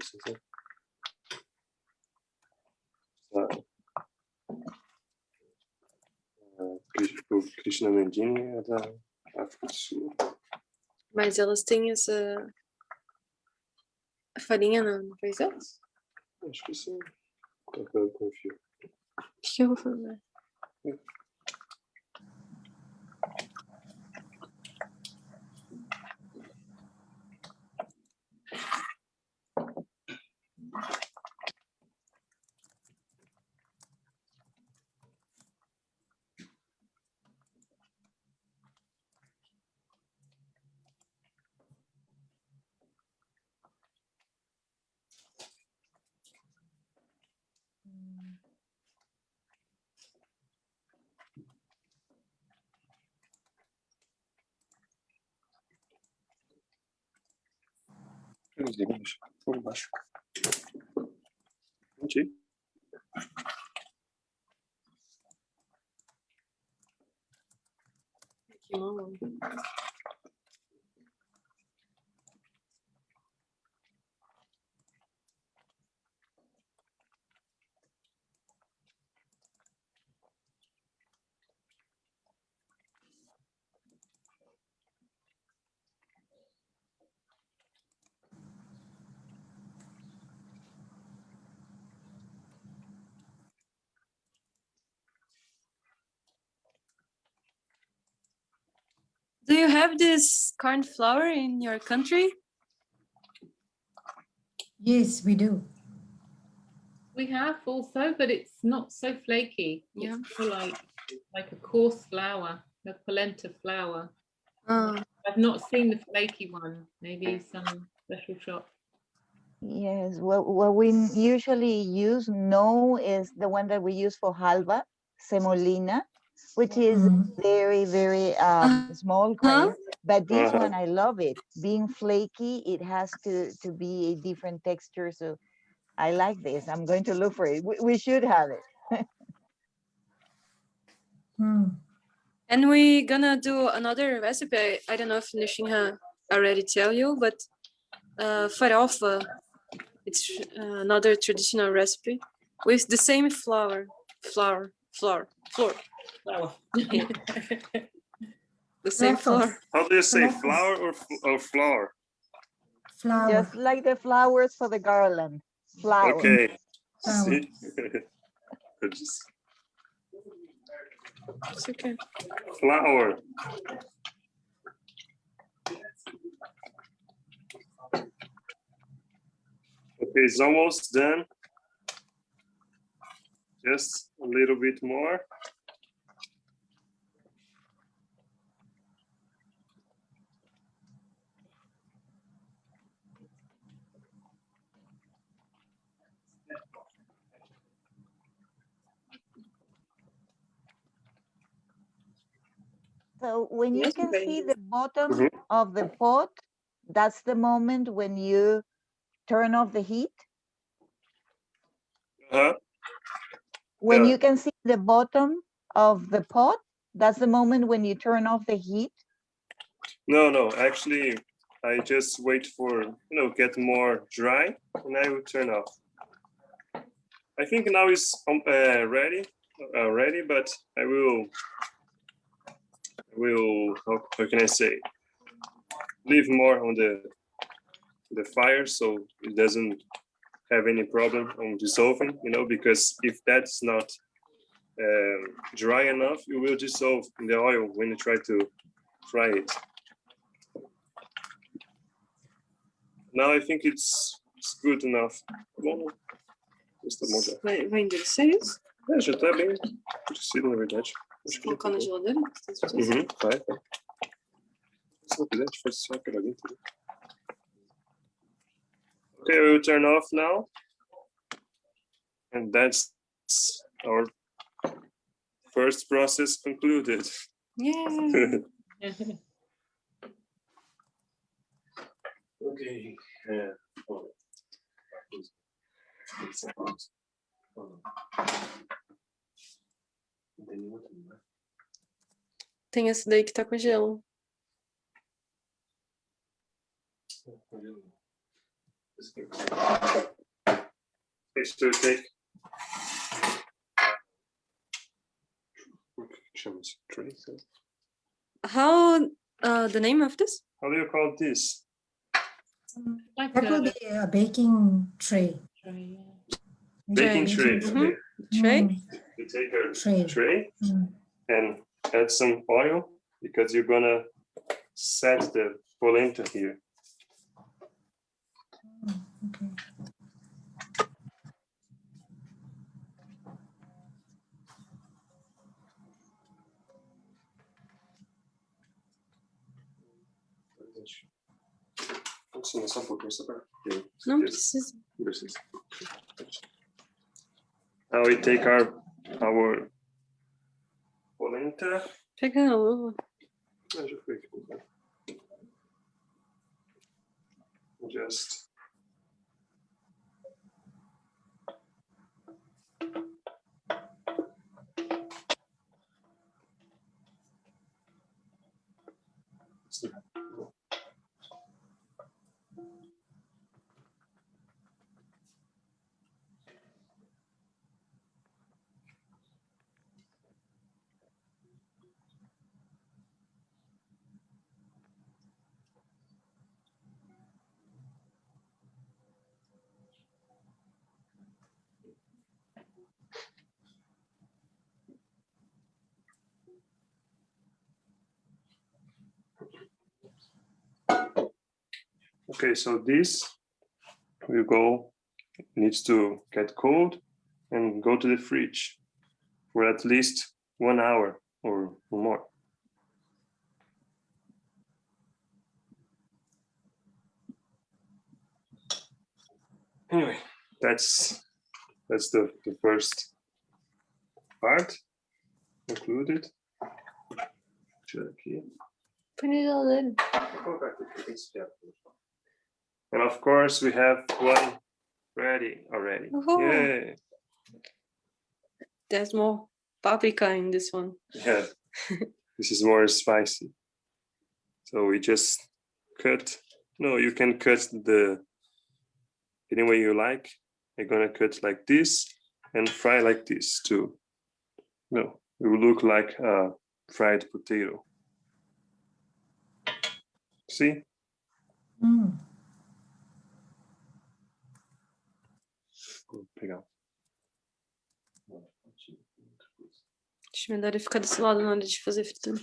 Krishna Nandini é da África do Sul. Mas elas têm essa farinha no país delas? Acho que sim. Eu confio. Que eu vou fazer? Por baixo. Entendi. Que mal. Do you have this corn flour in your country? Yes, we do. We have also, but it's not so flaky. Yeah. It's more like a coarse flour, a polenta flour. I've not seen the flaky one. Maybe some special shop. Yes, what we usually use is the one that we use for halva, semolina, which is very, very small grain. But this one, I love it. Being flaky, it has to be a different texture. So I like this. I'm going to look for it. We should have it. And we're gonna do another recipe. I don't know if Nishinha already tell you, but farofa, it's another traditional recipe with the same flour. The same flour. How do you say, flour or flour? Flour. Just like the flowers for the garland. Flower. Okay. Flour. See? It's okay. Flour. Okay, it's almost done. Just a little bit more. So when you can see the bottom of the pot, that's the moment when you turn off the heat. When you can see the bottom of the pot, that's the moment when you turn off the heat. No, actually, I just wait for, get more dry and I will turn off. I think now it's ready, but I will, how can I say, leave more on the fire so it doesn't have any problem on dissolving, because if that's not dry enough, it will dissolve in the oil when you try to fry it. Now I think it's good enough. Bom, Vai endurecer isso? já está bem endurecido, na verdade. Você colocou na geladeira? Vai. Se não quiser, a gente faz só aquela ali. Okay, we will turn off now. And that's our first process concluded. Yeah. Okay. Tem esse daí que tá com gelo. It's to take. How the name of this? How do you call this? Like That will be a baking tray. tray, yeah. Baking tray. Okay. Tray? You take a Tray. tray and add some oil because you're gonna set the polenta here. Okay. Não precisa. Now we take our polenta. Pega a luva. Just okay, so this needs to get cold and go to the fridge for at least 1 hour or more. Anyway, that's the first part included. And of course, we have one ready already. Oh. Yay! There's more paprika in this one. Yeah, this is more spicy. So we just cut. No, you can cut any way you like. I'm gonna cut like this and fry like this too. No, it will look like a fried potato. See? Vou pegar. Acho melhor eu ficar desse lado na hora de fazer fritura.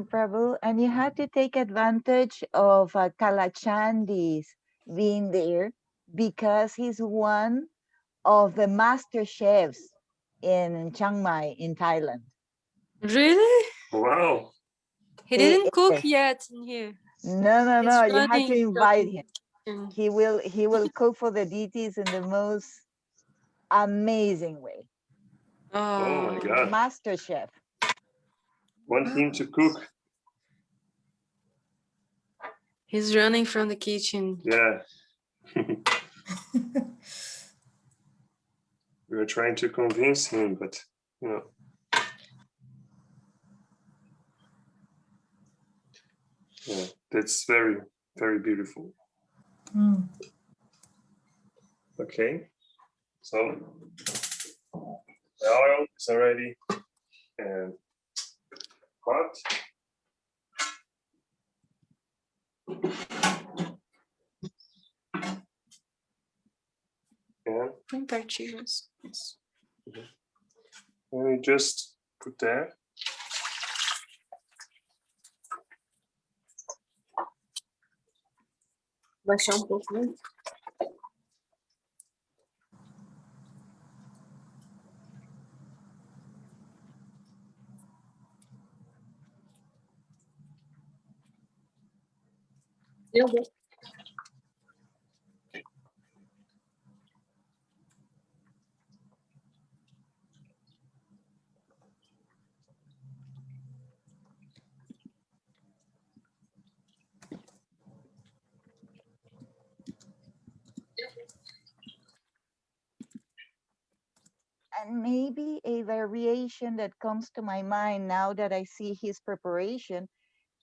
Prabhu, and you have to take advantage of Kalachandis being there because he's one of the master chefs in Chiang Mai in Thailand. Really? Wow! He didn't cook yet in here. No, He's you have to running invite from him. kitchen. He will cook for the deities in the most amazing way. Oh my God! Master chef. Want him to cook? He's running from the kitchen. Yeah. We were trying to convince him, but you know. Yeah, that's very, very beautiful. Okay, so the oil is already hot. Bem pertinho. Isso. And we just put there. Baixar pouco, né? Yoga. And maybe a variation that comes to my mind now that I see his preparation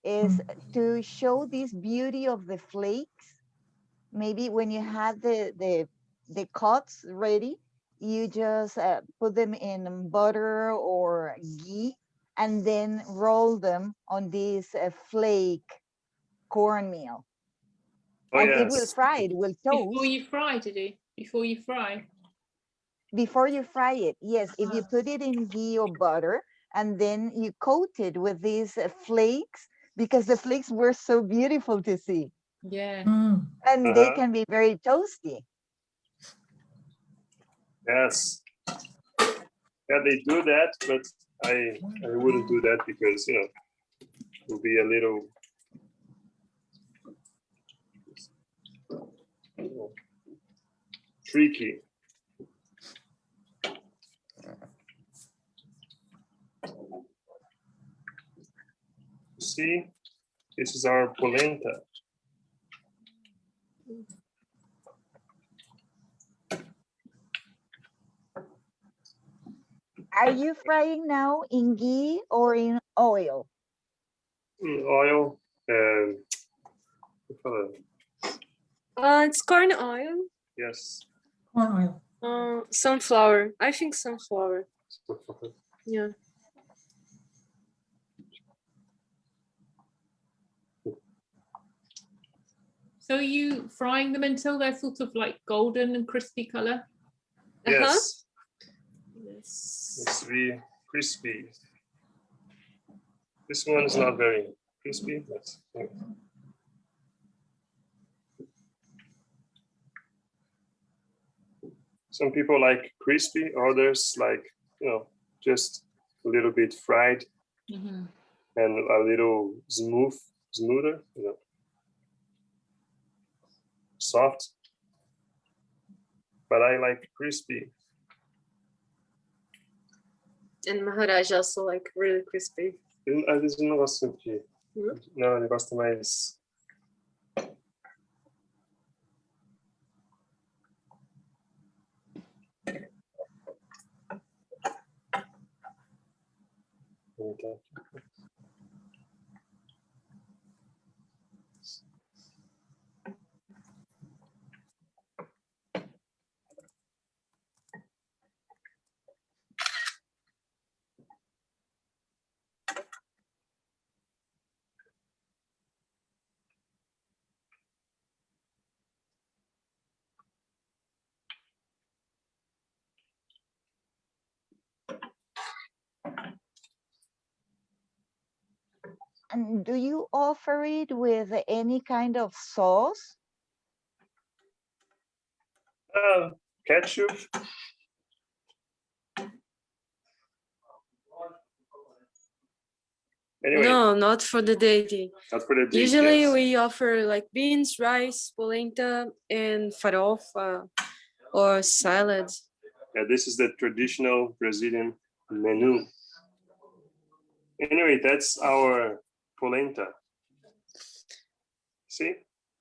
is to show this beauty of the flakes. Maybe when you have the cuts ready, you just put them in butter or ghee and then roll them on this flake cornmeal. Oh, And it will yes. fry, it will toast. Before you fry, did you? Before you fry? Before you fry it, yes. If you put it in ghee or butter and then you coat it with these flakes, because the flakes were so beautiful to see. Yeah. And they can be very toasty. Yes. Yeah, they do that, but I wouldn't do that because, you know, it would be a little tricky. See, this is our polenta. Are you frying now in ghee or in oil? Oil and It's corn oil. yes. Corn oil. Sunflower. I think sunflower. Yeah. So are you frying them until they're sort of like golden and crispy color? Yes. Yes. It's really crispy. This one is not very crispy, but some people like crispy, others like, you know, just a little bit fried and a little smoother, you know, soft. But I like crispy. And Maharaj also like really crispy. Às vezes eu não gosto de. Não, eu gosto mais. And do you offer it with any kind of sauce? Ketchup. Anyway, No, not for the deity. not for the deity. Usually Yes. we offer like beans, rice, polenta, and farofa or salad. Yeah, this is the traditional Brazilian menu. Anyway, that's our polenta. See?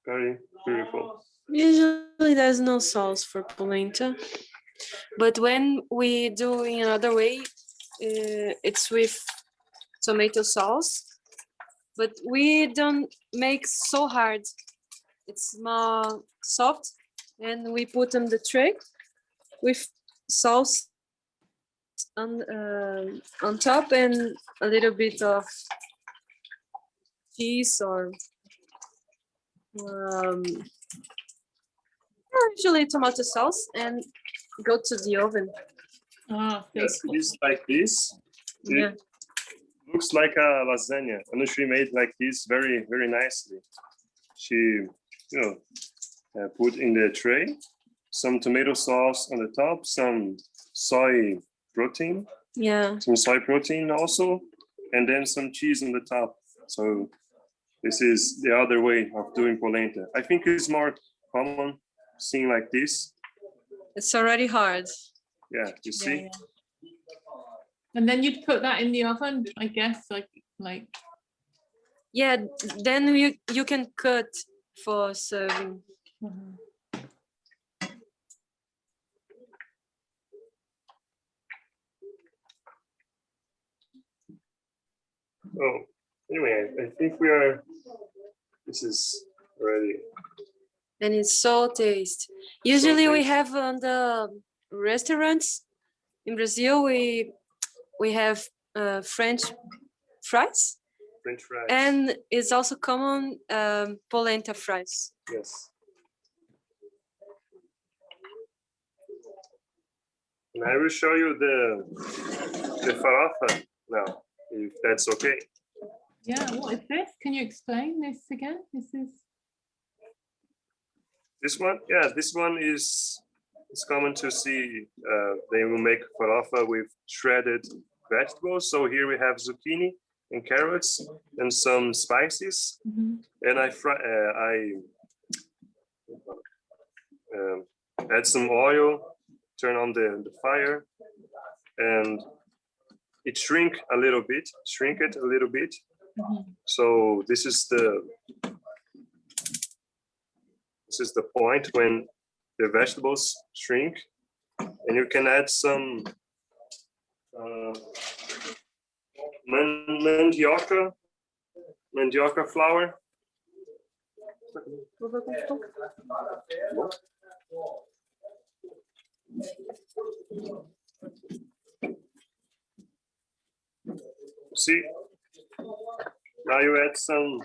Very beautiful. Usually there's no sauce for polenta, but when we do in another way, it's with tomato sauce, but we don't make so hard. It's more soft, and we put on the tray with sauce on top and a little bit of cheese or usually tomato sauce, and go to the oven. Yes, it is like this. Yeah. It looks like a lasagna, and she made like this very, very nicely. She, you know, put in the tray some tomato sauce on the top, some soy protein. Yeah. Some soy protein also, and then some cheese on the top. So This is the other way of doing polenta. I think it's more common seeing like this. It's already hard. Yeah, you see? Yeah. And then you'd put that in the oven, I guess, like. Yeah, then you can cut for serving. Oh, anyway, I think this is ready. And it's so tasty. Usually we have on the restaurants in Brazil, we have French fries. French fries. And it's also common polenta fries. Yes. And I will show you the farofa now, if that's okay. Yeah, what is this? Can you explain this again? This one? Yeah, this one is common to see. They will make farofa with shredded vegetables. So here we have zucchini and carrots and some spices. And I add some oil, turn on the fire, and it shrink it a little bit. So this is the point when the vegetables shrink, and you can add some mandioca flour. See, now you add some.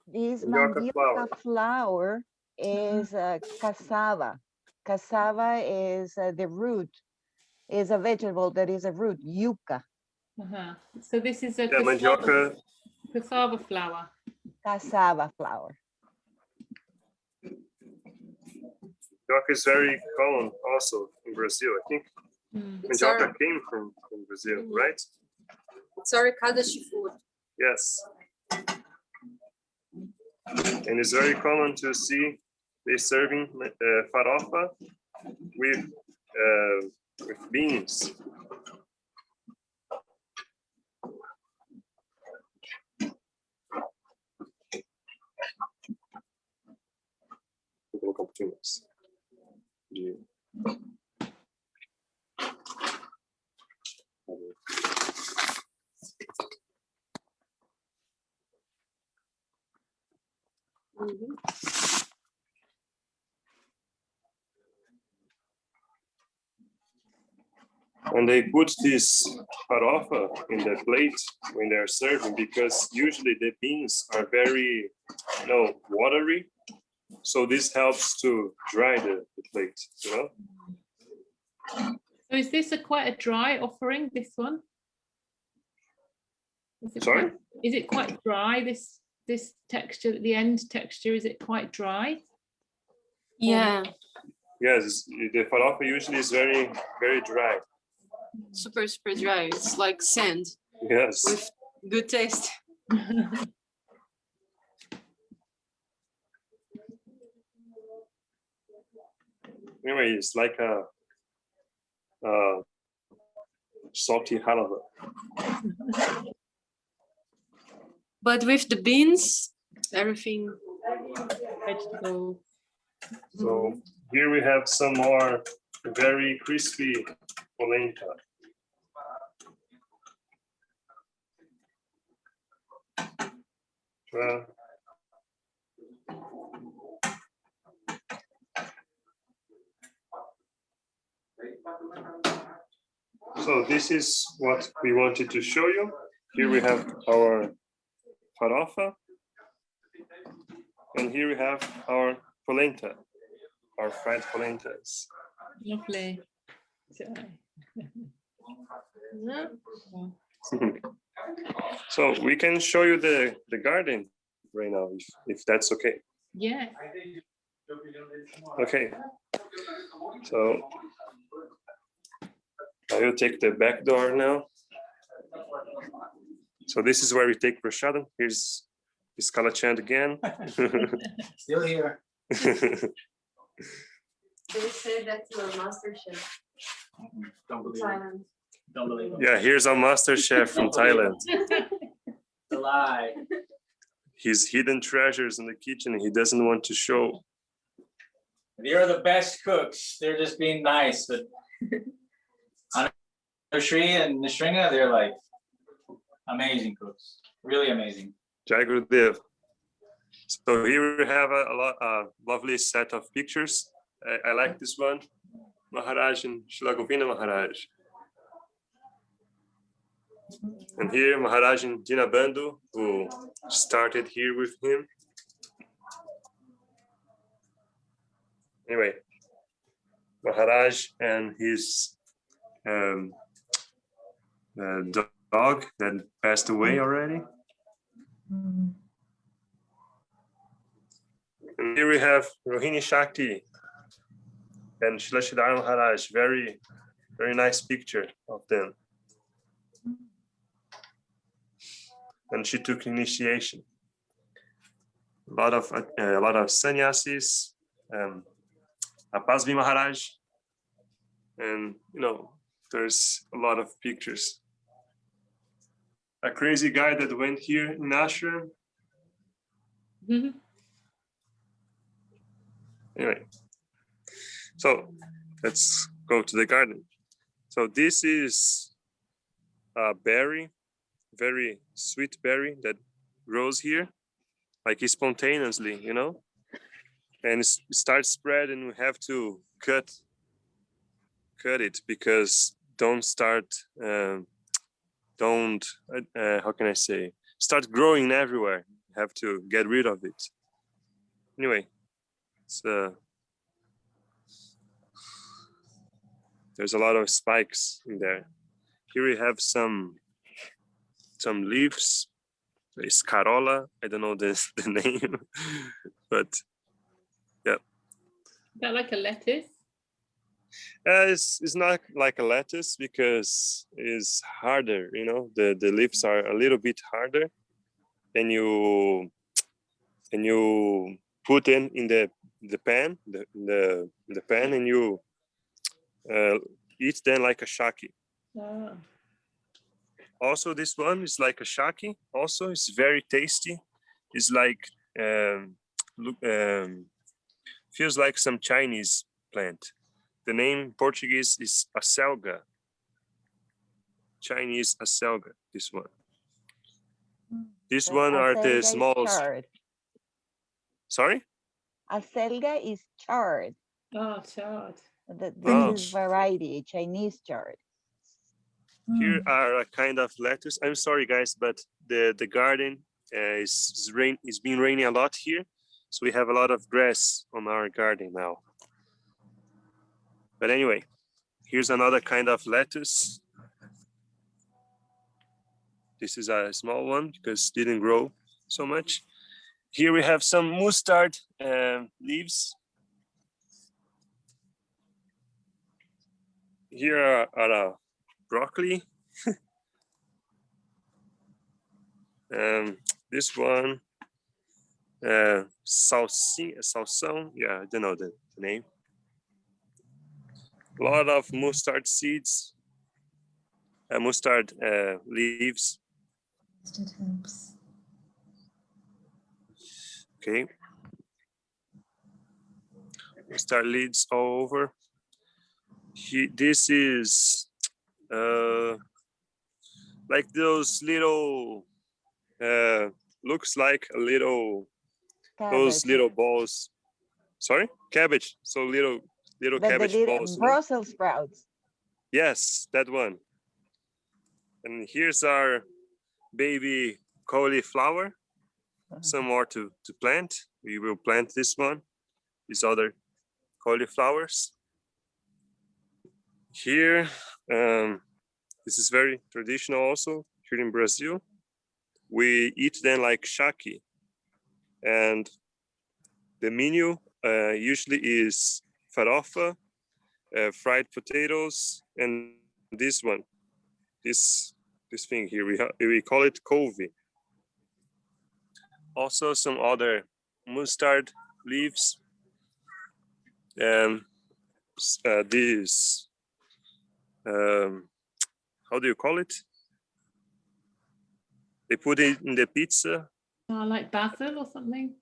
This mandioca flour is cassava. Cassava is the root, is a vegetable that is a root, yucca. So this is a cassava flour. Cassava flour. Mandioca is very common also in Brazil, I think. Mandioca came from Brazil, right? It's Oricadashi food. Yes. And it's very common to see they serving farofa with beans. Vou colocar um pouquinho mais. And they put this farofa in the plate when they're serving, because usually the beans are very, watery. So this helps to dry the plate, So is this quite a dry offering, this one? Sorry? Is it quite dry, this texture, the end texture, is it quite dry? Yeah. Yes, the farofa usually is very, very dry. Super dry. It's like sand. Yes. With good taste. Anyway, it's like a salty halava. But with the beans, everything. Vegetable. So here we have some more very crispy polenta. So this is what we wanted to show you. Here we have our farofa, and here we have our polenta, our fried polentas. Lovely. So we can show you the garden right now, if that's okay. Yeah. Okay. So I will take the back door now. So this is where we take prasadam. Here's Kalachand again. Still here. They say that you're a master chef. Don't believe it. Thailand. Don't believe it. Yeah, here's our master chef from Thailand. It's a lie. His hidden treasures in the kitchen he doesn't want to show. You're the best cooks. They're just being nice, but Shri and Nishringa, they're like amazing cooks. Really amazing. Jai Gurudev. So here we have a lovely set of pictures. I like this one, Maharaj and Srila Govinda Maharaj. And here Maharaj and Dinabandhu, who started here with him. Anyway, Maharaj and his dog that passed away already. And here we have Rohini Shakti and Srila Siddhartha Maharaj. Very, very nice picture of them. And she took initiation. A lot of sannyasis, Apasvi Maharaj, and there's a lot of pictures. A crazy guy that went here in ashram. Anyway, so let's go to the garden. So this is a berry, very sweet berry that grows here, like spontaneously, and it starts spreading. We have to cut it because how can I say, start growing everywhere. Have to get rid of it. Anyway, there's a lot of spikes in there. Here we have some leaves. It's Carola. I don't know the name, but yeah. Is that like a lettuce? It's not like a lettuce because it's harder. The leaves are a little bit harder, and you put in the pan, the pan, and you eat them like a shaki. Ah. Also, this one is like a shaki. Also, it's very tasty. It's like feels like some Chinese plant. The name in Portuguese is acelga. Chinese acelga. This one. This one are the smallest. Sorry? Acelga is chard. Oh, chard. This is variety, Chinese chard. Here are a kind of lettuce. I'm sorry, guys, but the garden is been raining a lot here, so we have a lot of grass on our garden now. But anyway, here's another kind of lettuce. This is a small one because it didn't grow so much. Here we have some mustard leaves. Here are broccoli. This one, salsão. Yeah, I don't know the name. A lot of mustard seeds, mustard leaves. Okay. Mustard leaves all over. This is like those little, looks like a little, those little balls. Sorry, cabbage. So little cabbage balls. Brussels sprouts. Yes, that one. And here's our baby cauliflower. Some more to plant. We will plant this one. These other cauliflowers. Here, this is very traditional also here in Brazil. We eat them like shaki. And the menu usually is farofa, fried potatoes, and this one, this thing here, we call it Kovi. Also some other mustard leaves. This, how do you call it? They put it in the pizza. Like basil or something?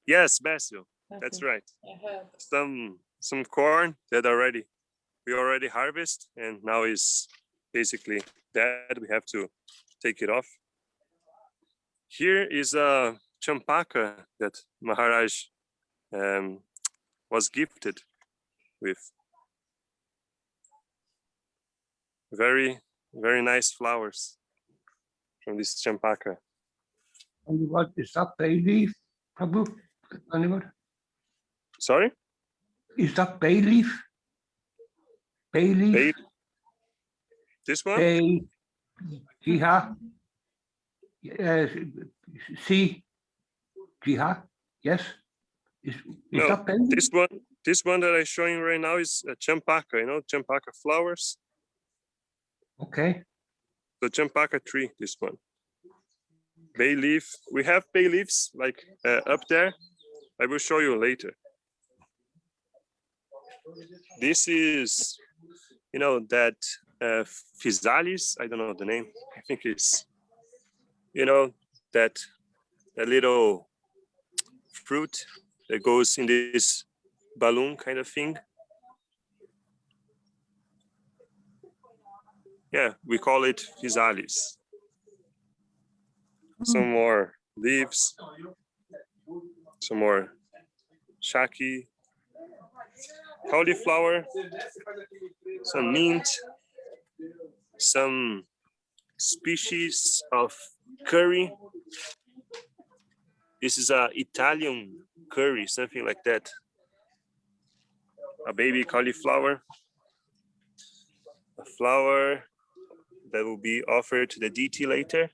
Yes, basil. That's right. Some corn that we already harvest, and now is basically dead. We have to take it off. Here is a champaka that Maharaj was gifted with. Very, very nice flowers from this champaka. And what is that, bay leaf, Prabhu? Anyone? Sorry? Is that bay leaf? Bay leaf? This one? Bay, jiha. See, jiha. Yes. Is No, that bay leaf? this one that I'm showing right now is a champaka. You know, champaka flowers. Okay. The champaka tree. This one. Bay leaf. We have bay leaves like up there. I will show you later. This is, you know, that physalis. I don't know the name. I think it's, you know, that little fruit that goes in this balloon kind of thing. Yeah, we call it physalis. Some more leaves, some more shaki, cauliflower, some mint, some species of curry. This is a Italian curry, something like that. A baby cauliflower, a flower that will be offered to the deity later.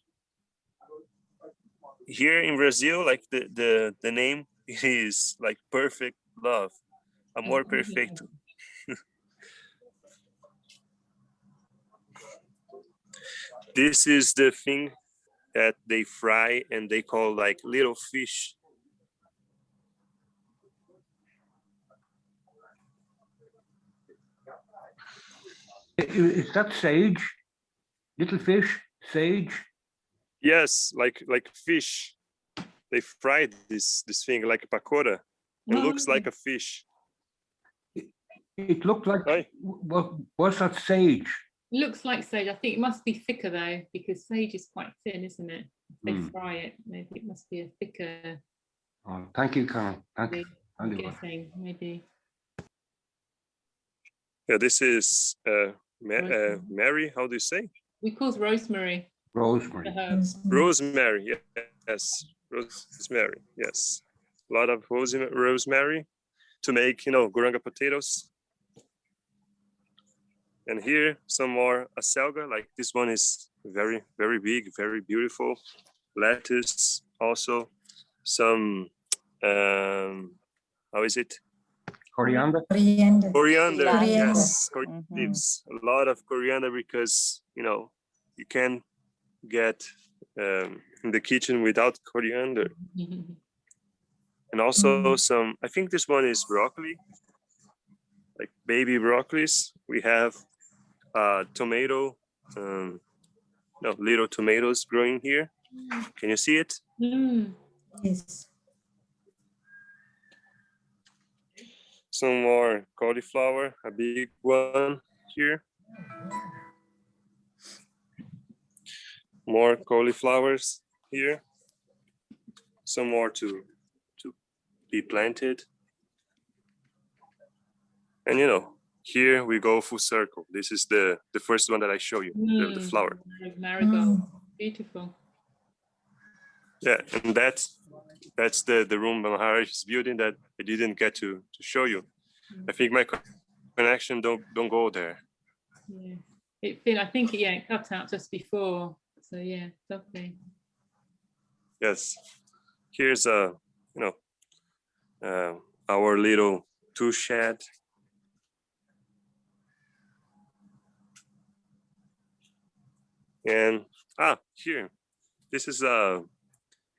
Here in Brazil, like the name is like perfect love, amor perfecto. This is the thing that they fry and they call like little fish. Is that sage? Little fish, sage? Yes, like fish. They fried this thing like a pakora. It looks like a fish. It looked like, right. What's that sage? Looks like sage. I think it must be thicker though, because sage is quite thin, isn't it? If they fry it, maybe it must be a thicker. Oh, thank you, Karen. Thank you. I'm guessing, maybe. Yeah, this is Mary. How do you say? We call it rosemary. Rosemary. Rosemary. Yes, rosemary. Yes, a lot of rosemary to make, you know, goranga potatoes. And here some more acelga. Like this one is very, very big, very beautiful. Lettuce also. Some how is it? Coriander. Coriander. Yes, leaves. A lot of coriander because, you know, you can't get in the kitchen without coriander. And also some, I think this one is broccoli, like baby broccolis. We have tomato, no, little tomatoes growing here. Can you see it? Yes. Some more cauliflower, a big one here. More cauliflowers here. Some more to be planted. And you know, here we go full circle. This is the first one that I show you, the flower. Marigold, beautiful. Yeah, and that's the room Maharaj is building that I didn't get to show you. I think my connection don't go there. Yeah, I think it cut out just before. So yeah, lovely. Yes, here's you know, our little tool shed. And here, this is a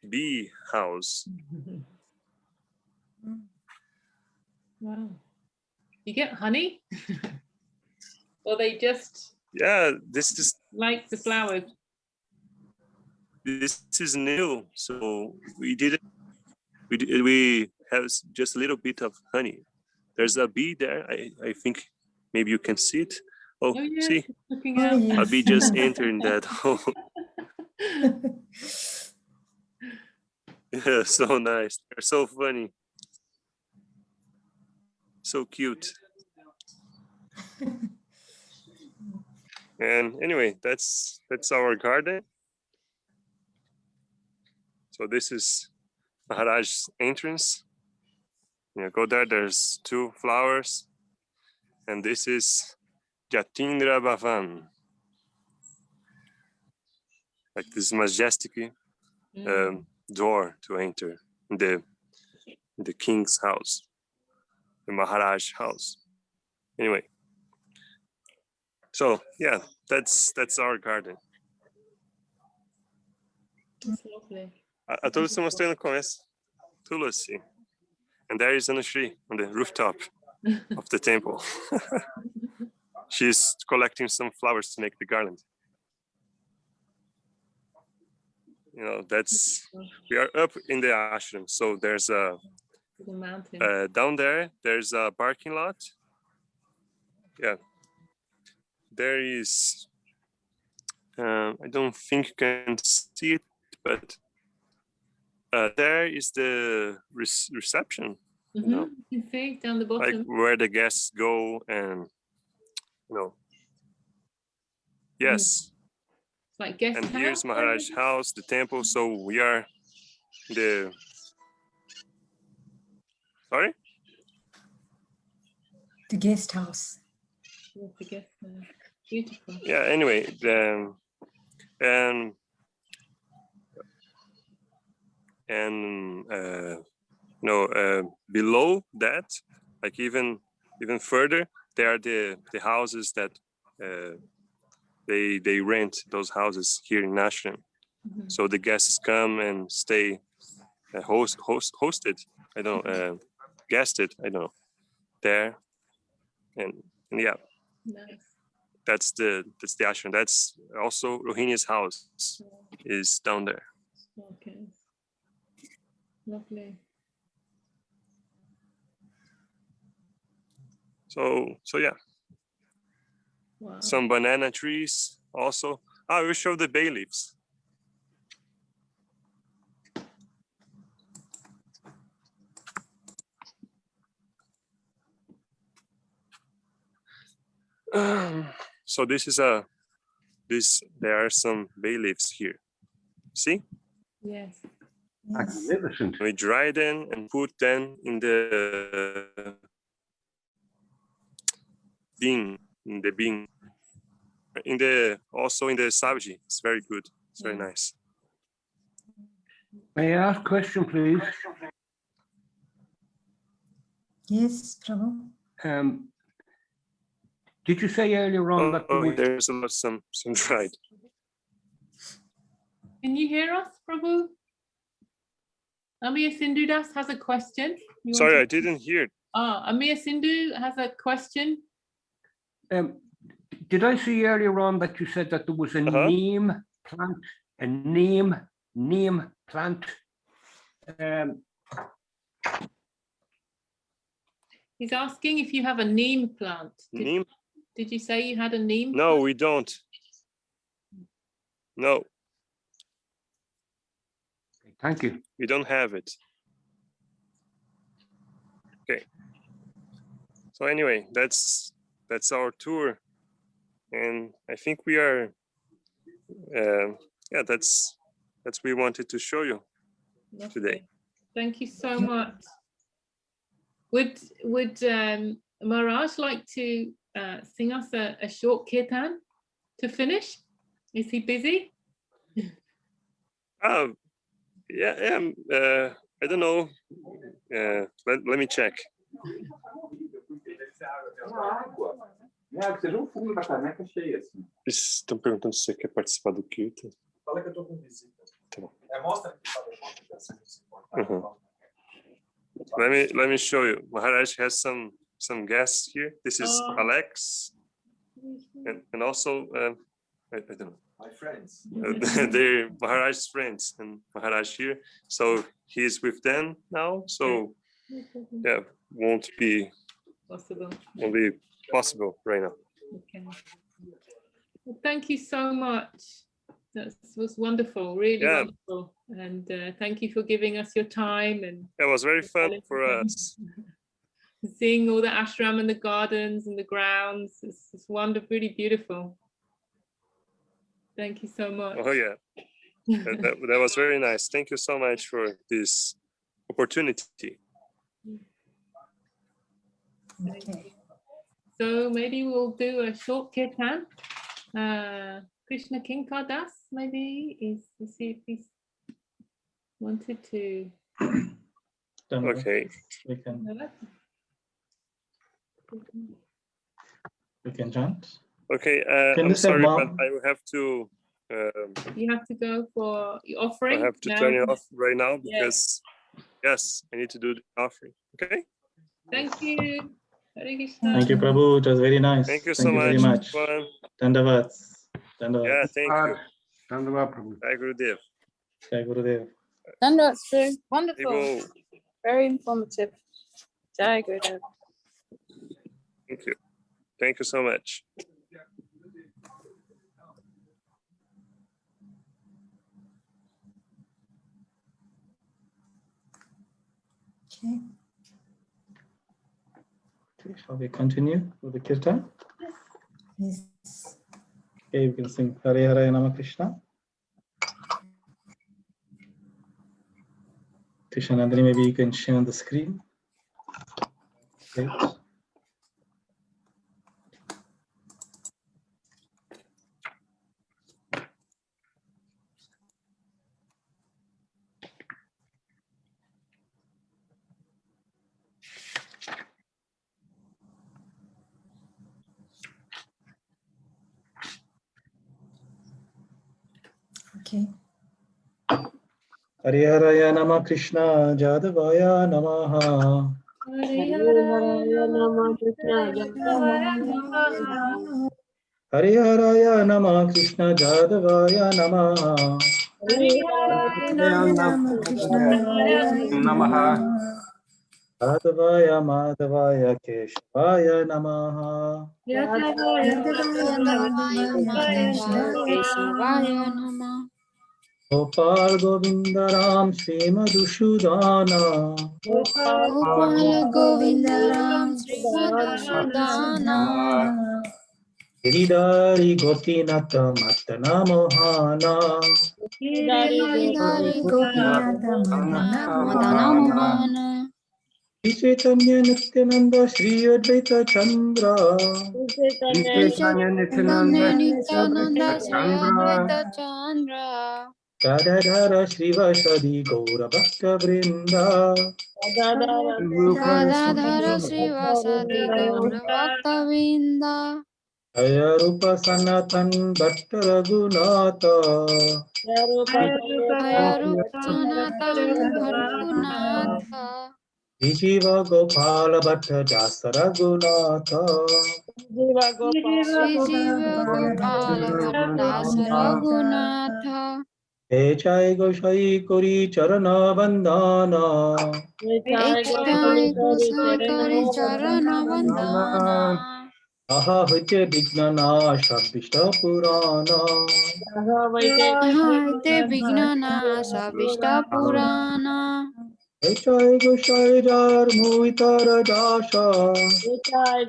bee house. Wow. You get honey? Or they just This is like the flowers? This is new, so we have just a little bit of honey. There's a bee there. I think maybe you can see it. Oh, yeah, see, looking out. a bee just entered that hole. Yeah, so nice. They're so funny, so cute. And anyway, that's our garden. So this is Maharaj's entrance. Go there. There's 2 flowers, and this is Jatindra Bhavan, like this majestic door to enter the king's house, the Maharaj house. Anyway, so yeah, that's our garden. That's lovely. A todos estou mostrando com essa tulasi, and there is Anushri on the rooftop of the temple. She's collecting some flowers to make the garland. We are up in the ashram, so there's a mountain. down there. There's a parking lot. Yeah, there is. I don't think you can see it, but there is the reception. You can see down the bottom. Like where the guests go, and yes. It's like guest And house. here's Maharaj's house, the temple. So we are sorry? The guest house. Yes, the guest house. Beautiful. Yeah, anyway, below that, like even further, there are the houses that they rent those houses here in Ashram. So the guests come and stay hosted, I don't know, guested, I don't know, there. And yeah, Nice. that's the ashram. That's also Rohini's house is down there. Okay. Lovely. So yeah. Wow. Some banana trees also. We'll show the bay leaves. So there are some bay leaves here. See? Yes. Magnificent. We dry them and put them in the bin, also in the sabji. It's very good. It's very nice. May I ask a question, please? Yes, Prabhu. Did you say earlier on that there's a lot some dried? Can you hear us, Prabhu? Amir Sindhu Das has a question. Sorry, I didn't hear. Amir Sindhu has a question. Did I see earlier on that you said that there was a neem plant? A neem plant. He's asking if you have a neem plant. Neem? Did you say you had a neem? No, we don't. No. Thank you. We don't have it. Okay. So anyway, that's our tour, and I think we are. That's we wanted to show you today. Thank you so much. Would Maharaj like to sing us a short kirtan to finish? Is he busy? Yeah. I don't know. Let me check. Que seja o fundo da caneca cheia, assim. Eles estão perguntando se você quer participar do Kirtan. Fala que eu tô com visita. Tá bom. Mostra aqui, Let me show you. Maharaj has some guests here. This is Alex, and also I don't know. My friends. They're Maharaj's friends, and Maharaj here. So he's with them now. So yeah, won't be possible right now. Okay. Well, thank you so much. That was wonderful, really wonderful. And thank you for giving us your time. And it was very fun for us. Seeing all the ashram and the gardens and the grounds. It's wonderful, really beautiful. Thank you so much. Oh yeah, that was very nice. Thank you so much for this opportunity. Okay. So maybe we'll do a short kirtan. Krishna Kinkar Das maybe is to see if he's wanted to. Okay. We can chant. Okay. Can I'm you say sorry, more? but I will have to. You have to go for your offering. I have to now. turn it off right now because yes, I need to do the offering. Okay. Thank you. Hare Krishna. Thank you, Prabhu. It was very nice. Thank you so much. Very much. Fun. Dandavad. Yeah, thank you. Dandavad, Prabhu. Jai Gurudev. Jai Gurudev. Dandavad, sir. Wonderful. People, Very informative. Jai Gurudev. thank you. Thank you so much. Okay. Okay, shall we continue with the kirtan? Yes. Okay, we can sing Hare Hare Nama Krishna. Krishna Nandini, maybe you can share on the screen. Okay. Okay. Hariharaya Nama Krishna Jadavaya Namaha. Hariharaya Nama Krishna Jadavaya Namaha. Namaha. Jadavaya Madhavaya Keshavaya Namaha. Gopal Govindaram Srimadusudana. Gopal Govindaram Srimadusudana. Giridhari Gopinatha Matana Mohana. Giridhari Gopinatha Madana Mohana. Shri Chaitanya Nityananda Shri Advaita Chandra. Nityananda Shri Advaita Chandra. Gadadhara Srivasadi Gaura Bhakta Vrinda. Gadadhara Srivasadi Gaura Bhakta Vrinda. Jaya Rupa Sanatan Bhatta Raghunatha. Jaya Rupa Sanatan Bhattunatha. Jiva Gopala Bhatta Jasa Raghunatha. Sri Jiva Gopala Bhatta Raghunatha. He Chai Goshai Kori Charana Bandana. Jai Gosai Kari Charana Vandana. Aha Hite Vignana Shabdishta Purana. Hite Vignana Sabishta Purana. He Chai Goshai Jar Muitara Dasha. Jai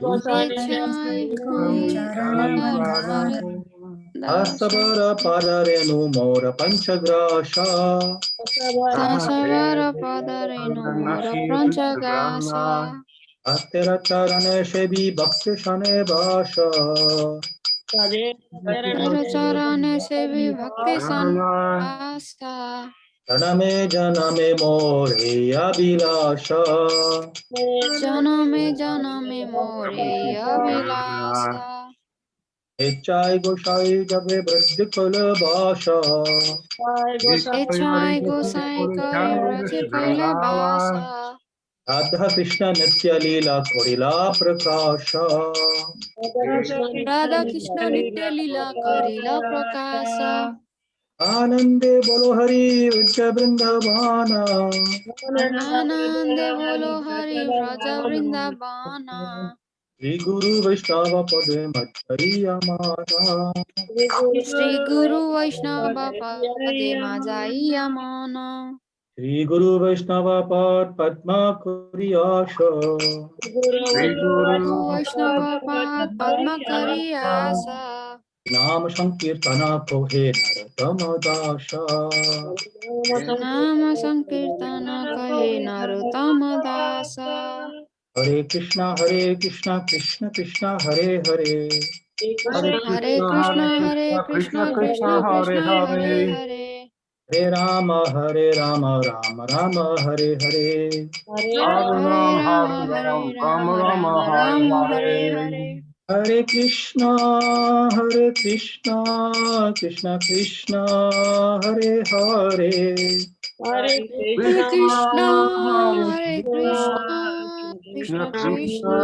Asabara Padarenu Mora Panchagrasha. Dasavara Padarenu Mora Pranchagasa. Astera Charane Shebi Bhakti Shane Basha. Charane Sevi Bhakti Sanasa. Janame Janame More Abhilasha. Janame Janame More Abhilasa. Echai goshai jabe braj kala basha. Echai gosai kare braj kaila basa. Radha Krishna Nitya Leela Korila Prakasha. Radha Krishna Nitya Lila Karila Prakasa. Anande Bolo Hari Vijja Vrindavana. Anande bolo Hari Vraja Vrindavana. Shri Guru Vaishnava Pade Madhya Mana. Shri Guru Vaishnava Pade Majaya Mana. Shri Guru Vaishnava Pad Padma Kuriyasha. Shri Guru Vaishnava Pad Padma Kariyasa. Nam Sankirtana Kohe Naratama Dasha. Nama Sankirtana Kahe Narottama Dasa. Hare Krishna Krishna Krishna Hare Hare. Hare Krishna Krishna Krishna Hare Hare. Hare Rama Rama Rama Hare Hare. Hare Rama Rama Rama Hare Hare. Hare Krishna Krishna Krishna Hare Hare. Hare Krishna Krishna Krishna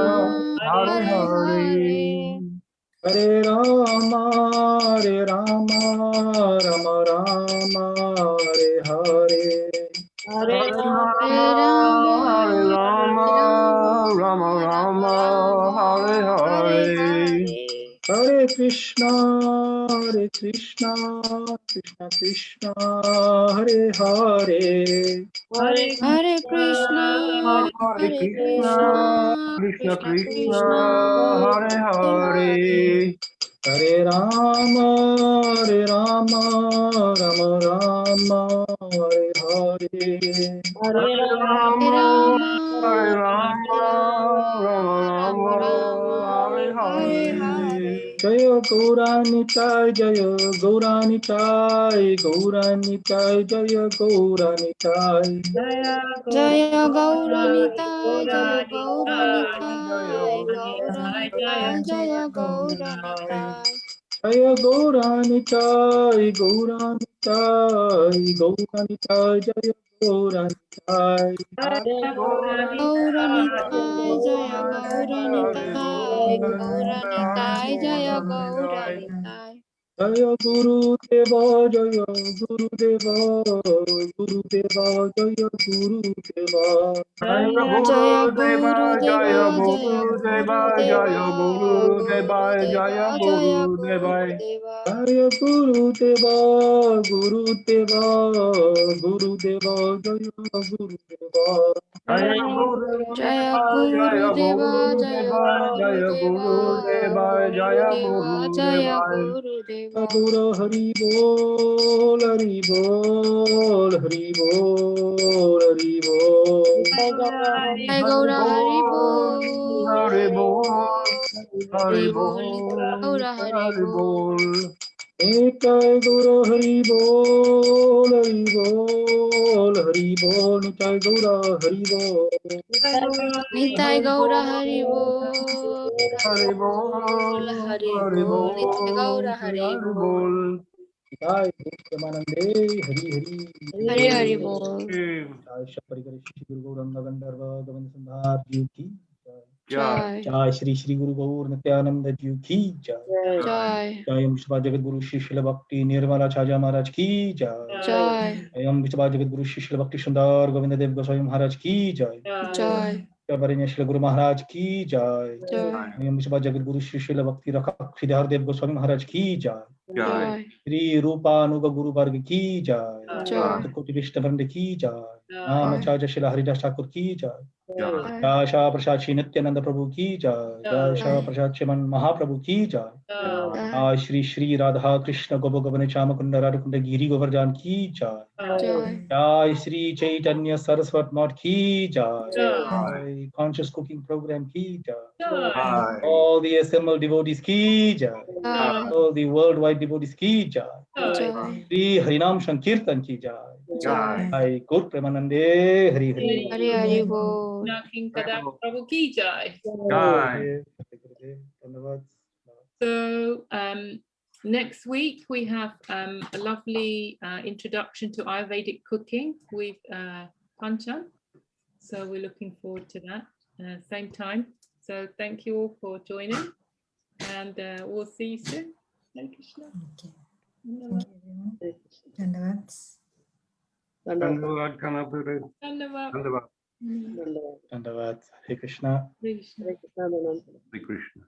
Hare Hare. Hare Rama Rama Rama Hare Hare. Hare Rama Rama Rama Hare Hare. Hare Krishna Krishna Krishna Hare Hare. Hare Krishna Krishna Krishna Krishna Krishna Hare Hare. Hare Rama Rama Rama Hare Hare. Hare Hare Rama Rama Hare Rama Rama Hare Hare Hare. Hare. Jaya Gauranitai Jaya Gauranitai Gauranitai Jaya Gauranitai. Jaya Gauranitai Jaya Gauranitai Gauranitai Jaya Gauranitai. Jaya Gauranitai Gauranitai Gauranitai Jaya Gauranitai. Gauranitai Jaya Gauranitai Gauranitai Jaya Gauranitai. Jaya Guru Deva Jaya Guru Deva Guru Deva Jaya Guru Deva. Jaya Guru Deva Jaya Jaya Guru Deva Guru Jaya Deva Guru Deva Guru Deva Jaya Jaya Guru Deva. Guru Deva. Jaya Guru Deva Guru Deva Guru Deva Jaya Guru Deva. Jaya Guru Jaya Deva Guru Jaya Deva Guru Jaya Deva Guru Jaya Deva Guru Deva Guru Jaya Deva Guru Jaya Deva. Guru Deva. Guru Hari Bol Hari Bol Hari Bol Hari Bol. Jai Hari Gaura Hari Bol, Hari Bol Bol, Hari Hari Bol, Bol Gaura Hari Hari Bol. Bol. Nitai Guru Hari Bol Hari Bol Hari Bol Nitai Guru Hari Bol. Nitai Gaura Hari Bol Hari Hari Bol Bol, Hari Hari Bol Nitai Bol, Gaura Hari Hari Bol. Bol. Nitai Pramanande Hari Hari. Hari Hari Bol. Jai Shri Guru Gauranga Gandharva Govind Sandhar Ji ki Jai Jai Shri Shri Guru Gaur Nityananda Ji ki Jai. Jai Jai Vishwa Jagat Guru Shri Srila Bhakti Nirmala Chaja Maharaj ki Jai. Jai Jai Vishwa Jagat Guru Shri Srila Bhakti Sundar Govinda Dev Goswami Maharaj ki Jai. Jai Jai Shri Guru Maharaj ki Jai. Jai Jai Vishwa Jagat Guru Shri Srila Bhakti Rakha Sridhar Dev Goswami Maharaj ki Jai. Jai Shri Rupa Anuga Guru Varg ki Jai. Jai Koti Vishnu Vrand ki Jai. Namacharya Shri Haridas Thakur ki Jai. Jai Jai Shah Prasad Shri Nityananda Prabhu ki Jai. Jai Shah Prasad Shriman Mahaprabhu ki Jai. Jai Shri Shri Radha Krishna Gopa Govane Chamakunda Radhakunda Giri Govardhan ki Jai. Jai Jai Shri Chaitanya Saraswat Math ki Jai. Jai Conscious Cooking Program ki Jai. All the assembled devotees ki Jai. Jai All the worldwide devotees ki Jai. Jai Shri Harinam Sankirtan ki Jai. Jai Jai Gaur Premanande Hari Hari. Hari Hari Bol. Prabhu ki jai. Jai. Dhanyavad. So next week we have a lovely introduction to Ayurvedic cooking with Panchan. So we're looking forward to that. Same time. So thank you all for joining, and we'll see you soon. Hare Krishna. Okay. Thank you, everyone. Dhanyavad, Kanapuru. Dhanyavad. Dhanyavad. Dhanyavad. Hare Krishna. Hare Krishna. Hare Krishna.